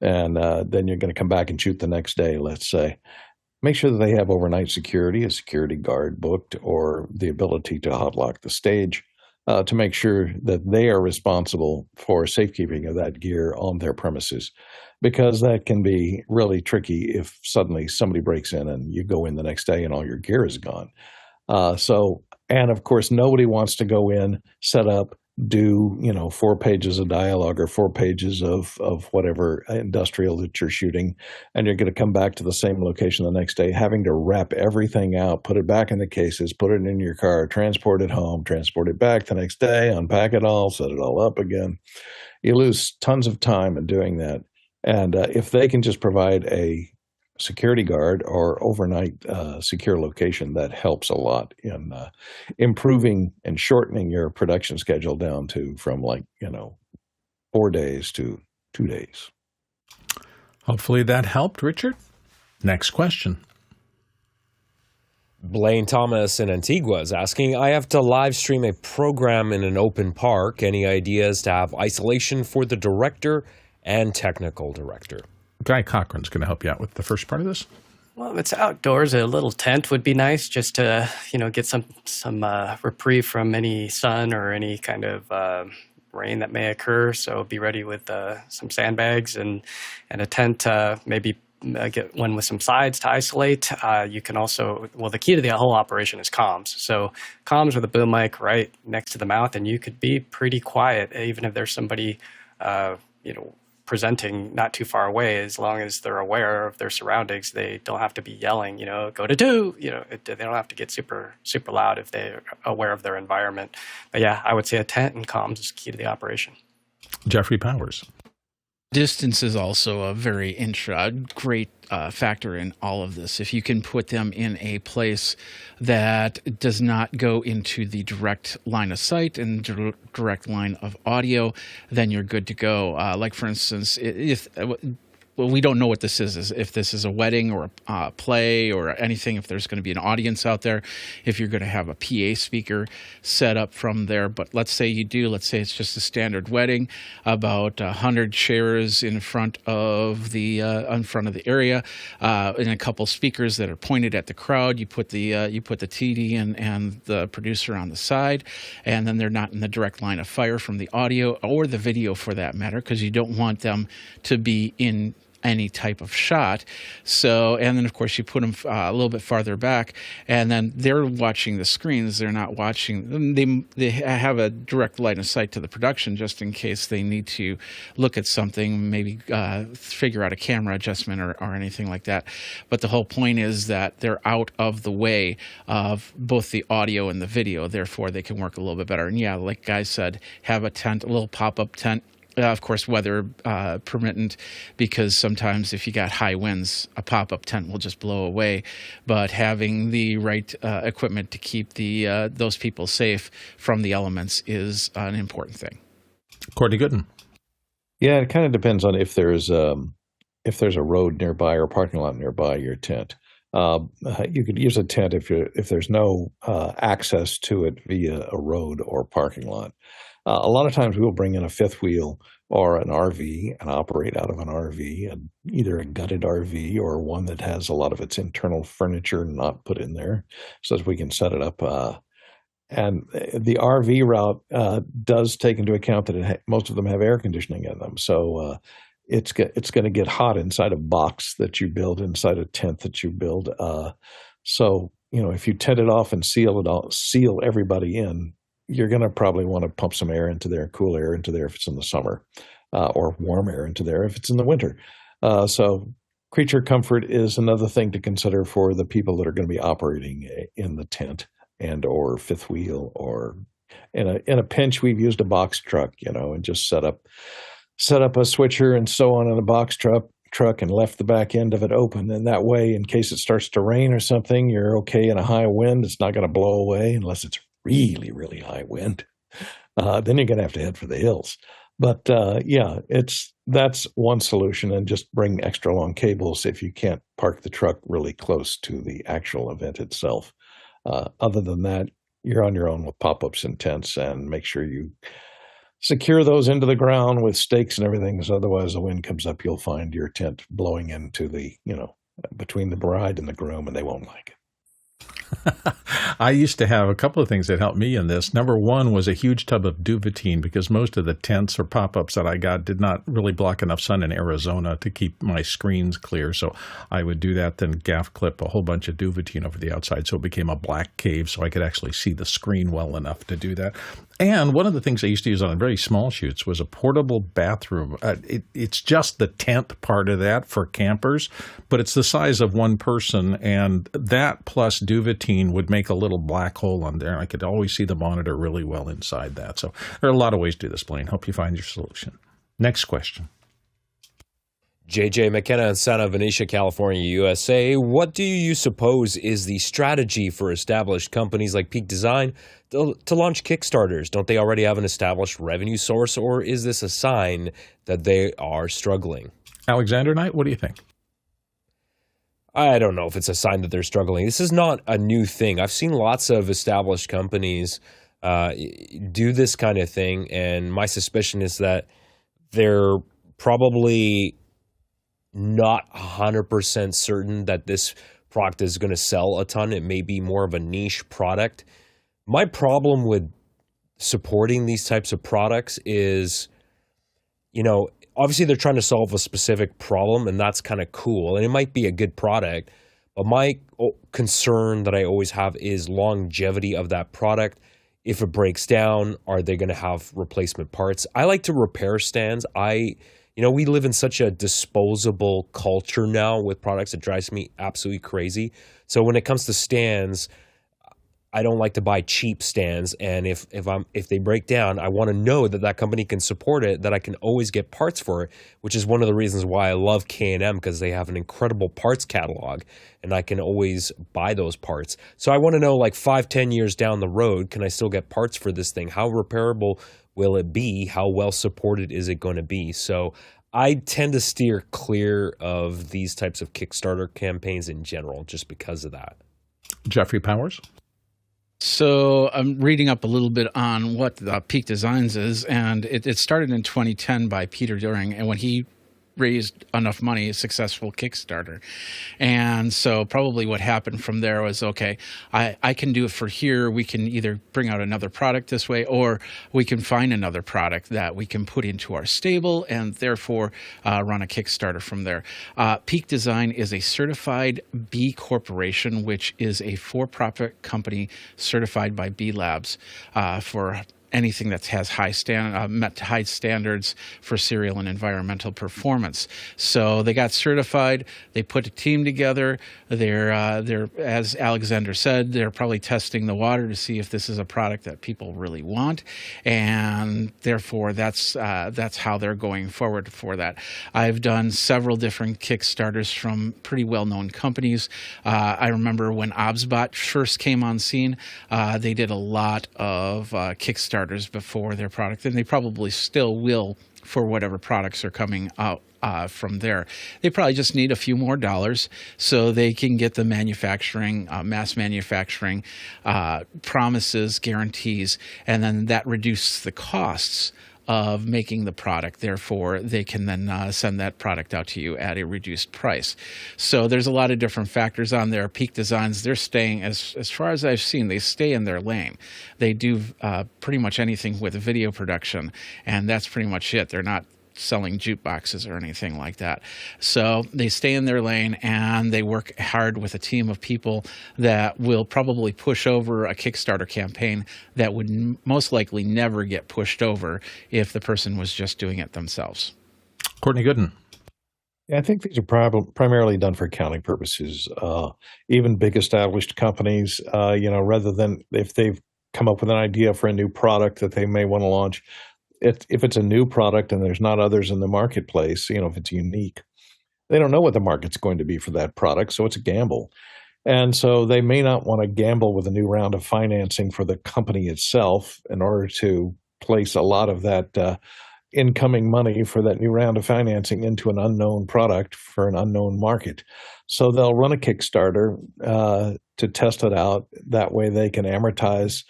and then you're going to come back and shoot the next day, let's say. Make sure that they have overnight security, a security guard booked, or the ability to hotlock the stage to make sure that they are responsible for safekeeping of that gear on their premises, because that can be really tricky if suddenly somebody breaks in and you go in the next day and all your gear is gone. And of course, nobody wants to go in, set up, do 4 pages of dialogue or 4 pages of whatever industrial that you're shooting, and you're going to come back to the same location the next day, having to wrap everything out, put it back in the cases, put it in your car, transport it home, transport it back the next day, unpack it all, set it all up again. You lose tons of time in doing that. And if they can just provide a security guard or overnight secure location, that helps a lot in improving and shortening your production schedule down to from 4 days to 2 days. Hopefully that helped, Richard. Next question. Blaine Thomas in Antigua is asking, I have to live stream a program in an open park. Any ideas to have isolation for the director and technical director? Guy Cochran's going to help you out with the first part of this. Well, if it's outdoors, a little tent would be nice, just to get some reprieve from any sun or any kind of rain that may occur. So be ready with some sandbags and a tent. Maybe get one with some sides to isolate. You can also, the key to the whole operation is comms. So comms with a boom mic right next to the mouth, and you could be pretty quiet, even if there's somebody presenting not too far away. As long as they're aware of their surroundings, they don't have to be yelling, go to do, they don't have to get super, super loud if they're aware of their environment. But yeah, I would say a tent and comms is key to the operation. Jeffrey Powers. Distance is also a very great factor in all of this. If you can put them in a place that does not go into the direct line of sight and direct line of audio, then you're good to go. Like, for instance, we don't know what this is if this is a wedding or a play or anything, if there's going to be an audience out there, if you're going to have a PA speaker set up from there. But let's say you do. Let's say it's just a standard wedding, about 100 chairs in front of the area, and a couple speakers that are pointed at the crowd. You put the TD and the producer on the side, and then they're not in the direct line of fire from the audio or the video, for that matter, because you don't want them to be in any type of shot. So, and then of course you put them a little bit farther back, and then they're watching the screens. They're not watching. They have a direct line of sight to the production, just in case they need to look at something, maybe figure out a camera adjustment or anything like that. But the whole point is that they're out of the way of both the audio and the video. Therefore, they can work a little bit better. And yeah, like Guy said, have a tent, a little pop-up tent. Of course, weather permittent, because sometimes if you got high winds, a pop-up tent will just blow away. But having the right equipment to keep those people safe from the elements is an important thing. Courtney Gooden. Yeah, it kind of depends on if there's a road nearby or a parking lot nearby your tent. You could use a tent if there's no access to it via a road or parking lot. A lot of times we will bring in a fifth wheel or an RV and operate out of an RV, and either a gutted RV or one that has a lot of its internal furniture not put in there, so that we can set it up. And the RV route does take into account that most of them have air conditioning in them. So it's going to get hot inside a box that you build, inside a tent that you build. So, if you tent it off and seal everybody in, you're going to probably want to pump some air into there, cool air into there if it's in the summer, or warm air into there if it's in the winter. So creature comfort is another thing to consider for the people that are going to be operating in the tent and or fifth wheel, or in a pinch, we've used a box truck, and just set up a switcher and so on in a box truck and left the back end of it open. And that way, in case it starts to rain or something, you're okay in a high wind. It's not going to blow away unless it's really, really high wind. Then you're going to have to head for the hills. But that's one solution, and just bring extra long cables if you can't park the truck really close to the actual event itself. Other than that, you're on your own with pop-ups and tents, and make sure you secure those into the ground with stakes and everything, because otherwise the wind comes up, you'll find your tent blowing into the, between the bride and the groom, and they won't like it. I used to have a couple of things that helped me in this. Number one was a huge tub of Duvetine, because most of the tents or pop-ups that I got did not really block enough sun in Arizona to keep my screens clear. So I would do that, then gaff clip a whole bunch of Duvetine over the outside so it became a black cave so I could actually see the screen well enough to do that. And one of the things I used to use on very small shoots was a portable bathroom. It's just the tent part of that for campers, but it's the size of one person, and that plus Duvetine would make a little black hole on there. I could always see the monitor really well inside that. So there are a lot of ways to do this, Blaine. Hope you find your solution. Next question. JJ McKenna in Santa Venetia, California, USA. What do you suppose is the strategy for established companies like Peak Design to launch Kickstarters? Don't they already have an established revenue source, or is this a sign that they are struggling? Alexander Knight, what do you think? I don't know if it's a sign that they're struggling. This is not a new thing. I've seen lots of established companies do this kind of thing, and my suspicion is that they're probably not 100% certain that this product is going to sell a ton. It may be more of a niche product. My problem with supporting these types of products is, obviously they're trying to solve a specific problem, and that's kind of cool, and it might be a good product, but my concern that I always have is longevity of that product. If it breaks down, are they going to have replacement parts? I like to repair stands. We live in such a disposable culture now with products. It drives me absolutely crazy. So when it comes to stands, I don't like to buy cheap stands. And if they break down, I want to know that company can support it, that I can always get parts for it, which is one of the reasons why I love K&M, because they have an incredible parts catalog and I can always buy those parts. So I want to know, like 5-10 years down the road, can I still get parts for this thing? How repairable will it be? How well supported is it going to be? So I tend to steer clear of these types of Kickstarter campaigns in general, just because of that. Jeffrey Powers? So I'm reading up a little bit on what Peak Designs is, and it started in 2010 by Peter During, and when he raised enough money, a successful Kickstarter. And so probably what happened from there was, okay, I can do it for here. We can either bring out another product this way, or we can find another product that we can put into our stable and therefore run a Kickstarter from there. Peak Design is a certified B Corporation, which is a for-profit company certified by B Labs for anything that has met high standards for serial and environmental performance. So they got certified. They put a team together. They're as Alexander said, they're probably testing the water to see if this is a product that people really want, and therefore that's how they're going forward for that. I've done several different Kickstarters from pretty well-known companies. I remember when OBSBot first came on scene, they did a lot of Kickstarters before their product, and they probably still will for whatever products are coming out from there. They probably just need a few more dollars so they can get the manufacturing, mass manufacturing promises, guarantees, and then that reduces the costs of making the product. Therefore, they can then send that product out to you at a reduced price. So there's a lot of different factors on there. Peak Designs, they're staying, as far as I've seen, they stay in their lane. They do pretty much anything with video production, and that's pretty much it. They're not selling jukeboxes or anything like that. So they stay in their lane, and they work hard with a team of people that will probably push over a Kickstarter campaign that would most likely never get pushed over if the person was just doing it themselves. Courtney Gooden. Yeah, I think these are primarily done for accounting purposes. Even big established companies, rather than if they've come up with an idea for a new product that they may want to launch, if it's a new product and there's not others in the marketplace, if it's unique, they don't know what the market's going to be for that product, so it's a gamble. And so they may not want to gamble with a new round of financing for the company itself in order to place a lot of that incoming money for that new round of financing into an unknown product for an unknown market. So they'll run a Kickstarter to test it out. That way they can amortize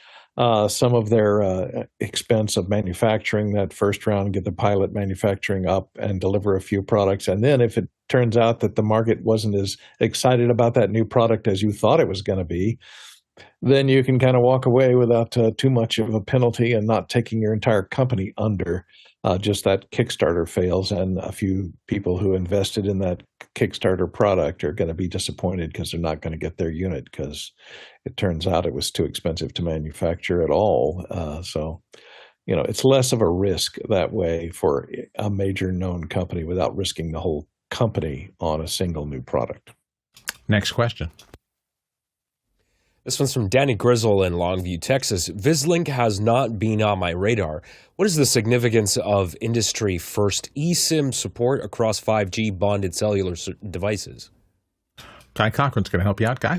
some of their expense of manufacturing that first round, get the pilot manufacturing up and deliver a few products. And then if it turns out that the market wasn't as excited about that new product as you thought it was going to be, then you can kind of walk away without too much of a penalty and not taking your entire company under. Just that Kickstarter fails, and a few people who invested in that Kickstarter product are going to be disappointed because they're not going to get their unit because it turns out it was too expensive to manufacture at all. So, it's less of a risk that way for a major known company without risking the whole company on a single new product. Next question. This one's from Danny Grizzle in Longview, Texas. Vislink has not been on my radar. What is the significance of industry-first eSIM support across 5G bonded cellular devices? Guy Cochran's going to help you out, Guy.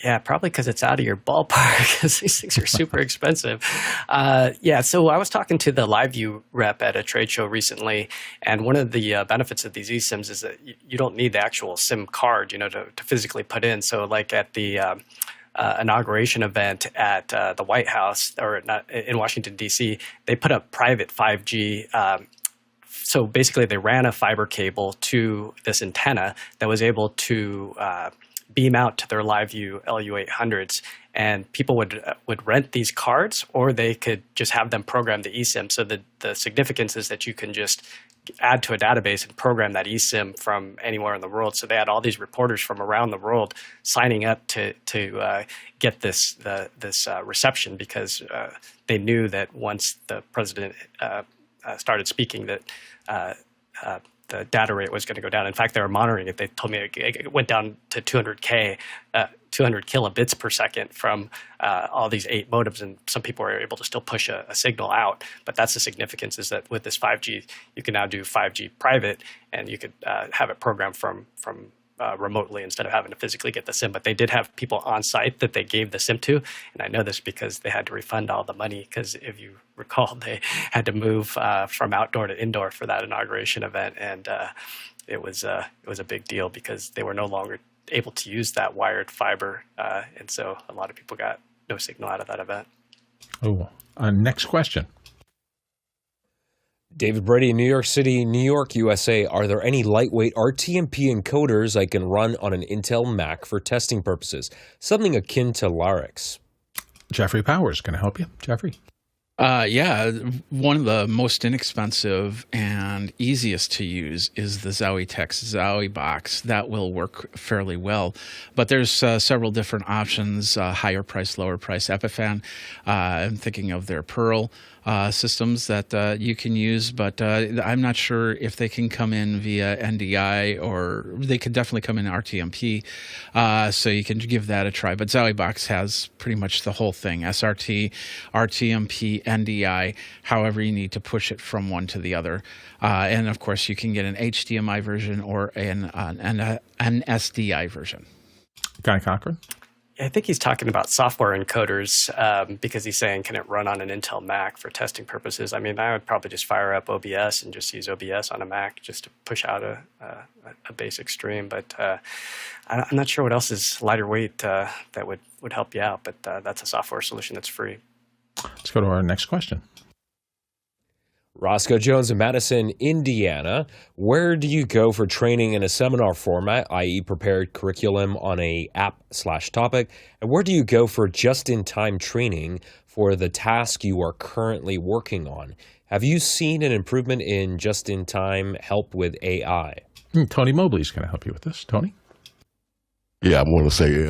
Yeah, probably because it's out of your ballpark because these things are super expensive. So I was talking to the LiveView rep at a trade show recently, and one of the benefits of these eSIMs is that you don't need the actual SIM card, to physically put in. So like at the inauguration event at the White House, or not, in Washington, D.C., they put up private 5G. So basically, they ran a fiber cable to this antenna that was able to beam out to their LiveView LU800s, and people would rent these cards, or they could just have them program the eSIM. So the significance is that you can just add to a database and program that eSIM from anywhere in the world. So they had all these reporters from around the world signing up to get this reception because they knew that once the president started speaking that the data rate was going to go down. In fact, they were monitoring it. They told me it went down to 200 kilobits per second from all these 8 modems, and some people were able to still push a signal out. But that's the significance, is that with this 5G, you can now do 5G private, and you could have it programmed from remotely instead of having to physically get the SIM. But they did have people on site that they gave the SIM to, and I know this because they had to refund all the money, because if you recall, they had to move from outdoor to indoor for that inauguration event, and it was a big deal because they were no longer able to use that wired fiber, and so a lot of people got no signal out of that event. Next question. David Brady in New York City, New York, USA. Are there any lightweight RTMP encoders I can run on an Intel Mac for testing purposes? Something akin to Larix. Jeffrey Powers, can I help you? Jeffrey? One of the most inexpensive and easiest to use is the Zowie box. That will work fairly well. But there's several different options, higher price, lower price. Epiphan, I'm thinking of their Pearl systems that you can use, but I'm not sure if they can come in via NDI, or they could definitely come in RTMP, so you can give that a try. But ZowieBox has pretty much the whole thing: SRT, RTMP, NDI, however you need to push it from one to the other. And of course, you can get an HDMI version or an SDI version. Guy Cochran? I think he's talking about software encoders because he's saying, can it run on an Intel Mac for testing purposes? I mean, I would probably just fire up OBS and just use OBS on a Mac just to push out a basic stream. But I'm not sure what else is lighter weight that would help you out, but that's a software solution that's free. Let's go to our next question. Roscoe Jones in Madison, Indiana. Where do you go for training in a seminar format, i.e. prepared curriculum on a app/topic? And where do you go for just-in-time training for the task you are currently working on? Have you seen an improvement in just-in-time help with AI? Tony Mobley's going to help you with this. Tony? Yeah, I want to say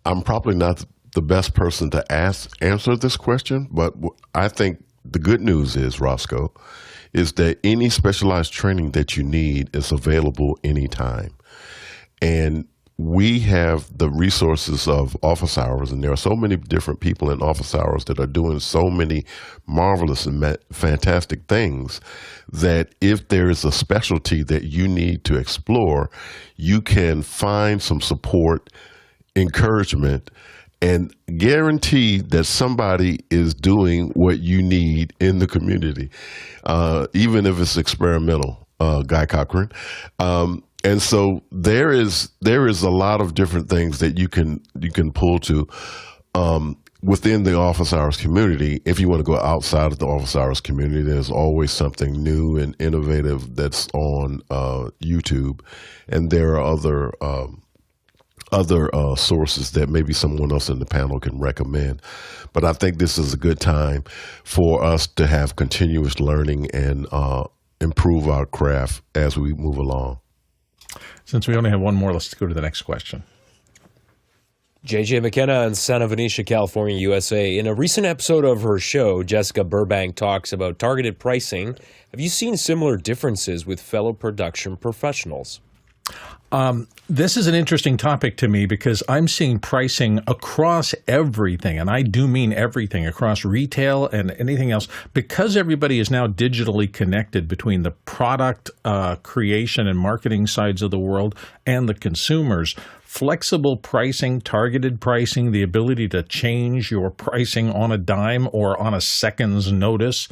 I'm probably not the best person to answer this question, but I think the good news is, Roscoe, is that any specialized training that you need is available anytime. And we have the resources of office hours, and there are so many different people in office hours that are doing so many marvelous and fantastic things that if there is a specialty that you need to explore, you can find some support, encouragement, and guarantee that somebody is doing what you need in the community, even if it's experimental, Guy Cochran. And so there is a lot of different things that you can pull to within the office hours community. If you want to go outside of the office hours community, there's always something new and innovative that's on YouTube, and there are other sources that maybe someone else in the panel can recommend. But I think this is a good time for us to have continuous learning and improve our craft as we move along. Since we only have one more, let's go to the next question. JJ McKenna in Santa Venetia, California, USA. In a recent episode of her show, Jessica Burbank talks about targeted pricing. Have you seen similar differences with fellow production professionals? This is an interesting topic to me because I'm seeing pricing across everything, and I do mean everything, across retail and anything else, because everybody is now digitally connected between the product creation and marketing sides of the world and the consumers. Flexible pricing, targeted pricing, the ability to change your pricing on a dime or on a second's notice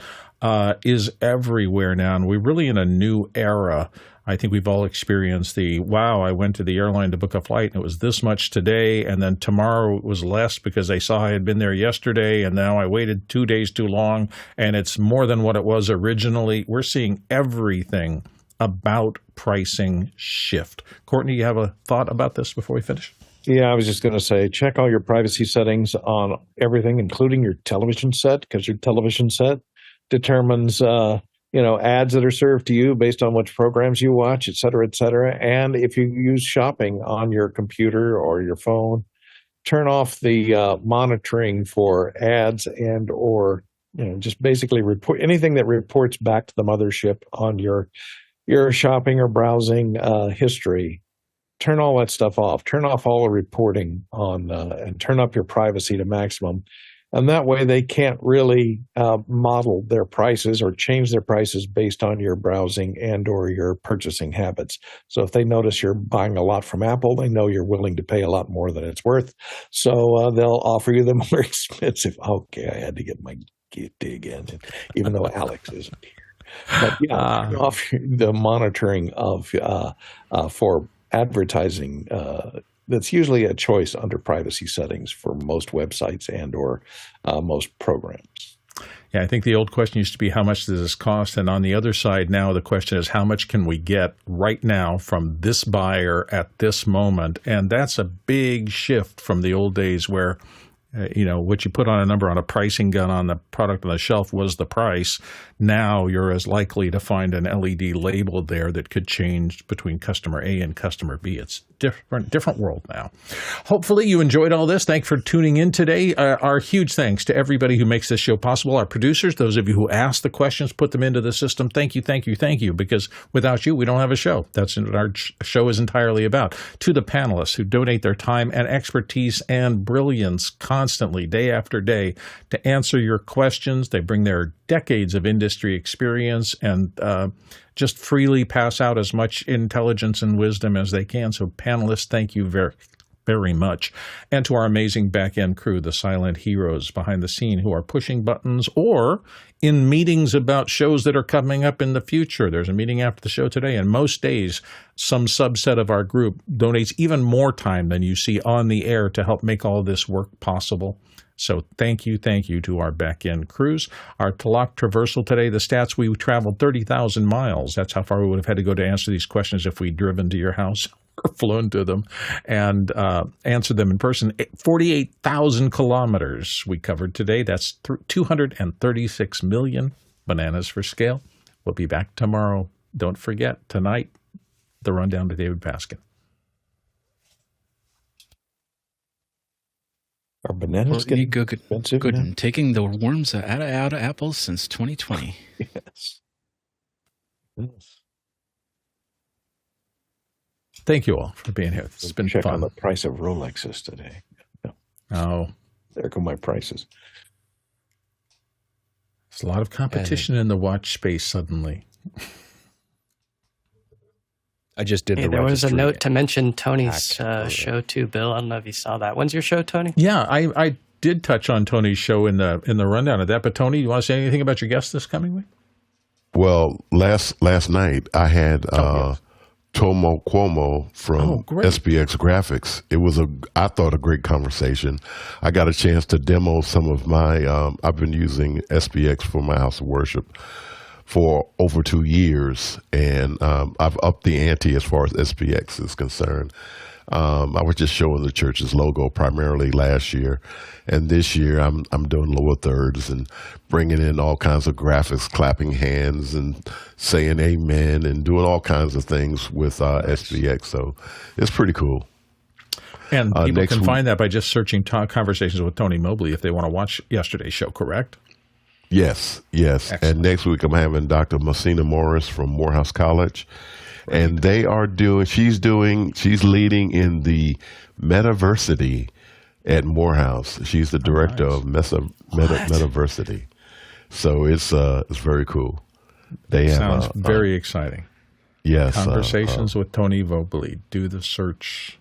is everywhere now, and we're really in a new era. I think we've all experienced wow, I went to the airline to book a flight and it was this much today, and then tomorrow it was less because they saw I had been there yesterday, and now I waited 2 days too long and it's more than what it was originally. We're seeing everything about pricing shift. Courtney, you have a thought about this before we finish? Yeah, I was just going to say, check all your privacy settings on everything, including your television set, because your television set determines ads that are served to you based on which programs you watch, et cetera, et cetera. And if you use shopping on your computer or your phone, turn off the monitoring for ads and or just basically report anything that reports back to the mothership on your shopping or browsing history. Turn all that stuff off. Turn off all the reporting on and turn up your privacy to maximum. And that way they can't really model their prices or change their prices based on your browsing and or your purchasing habits. So if they notice you're buying a lot from Apple, they know you're willing to pay a lot more than it's worth. So they'll offer you the more expensive. Okay, I had to get my dig in, even though Alex isn't here. But yeah, turn off the monitoring of for advertising. That's usually a choice under privacy settings for most websites and or most programs. Yeah, I think the old question used to be, how much does this cost? And on the other side now, the question is, how much can we get right now from this buyer at this moment? And that's a big shift from the old days where what you put on a number on a pricing gun on the product on the shelf was the price. Now you're as likely to find an LED label there that could change between customer A and customer B. It's different world now. Hopefully you enjoyed all this. Thanks for tuning in today. Our huge thanks to everybody who makes this show possible. Our producers, those of you who ask the questions, put them into the system. Thank you, because without you, we don't have a show. That's what our show is entirely about. To the panelists who donate their time and expertise and brilliance constantly, day after day, to answer your questions. They bring their decades of industry experience and just freely pass out as much intelligence and wisdom as they can. So panelists, thank you very, very much. And to our amazing back-end crew, the silent heroes behind the scene who are pushing buttons or in meetings about shows that are coming up in the future. There's a meeting after the show today, and most days some subset of our group donates even more time than you see on the air to help make all this work possible. So thank you to our back-end crews. Our Talak traversal today, the stats, we traveled 30,000 miles. That's how far we would have had to go to answer these questions if we'd driven to your house or flown to them and answered them in person. 48,000 kilometers we covered today. That's 236 million bananas for scale. We'll be back tomorrow. Don't forget, tonight, the rundown to David Paskin. Are bananas getting expensive? Good. Now? And taking the worms out of apples since 2020. Yes. Thank you all for being here. It's been check fun. on the price of Rolexes today. Oh, there go my prices. There's a lot of competition in the watch space suddenly. I just did Hey, the there was a registry. note to mention Tony's show too, Bill. I don't know if you saw that. When's your show, Tony? Yeah, I did touch on Tony's show in the rundown of that. But Tony, you want to say anything about your guest this coming week? Well, last night I had Tomo Cuomo from great. SPX Graphics. It was I thought a great conversation. I got a chance to demo some of my. I've been using SPX for my house of worship for over 2 years, and I've upped the ante as far as SPX is concerned. I was just showing the church's logo primarily last year, and this year I'm doing lower thirds and bringing in all kinds of graphics, clapping hands and saying amen and doing all kinds of things with SPX. So it's pretty cool. And people next can week- find that by just searching Conversations with Tony Mobley if they want to watch yesterday's show, correct? Yes. Excellent. And next week I'm having Dr. Messina Morris from Morehouse College. And she's leading in the Metaversity at Morehouse. She's the director of Metaversity. So it's very cool. They Sounds have very exciting. yes. Conversations with Tony Mobley. Do the search.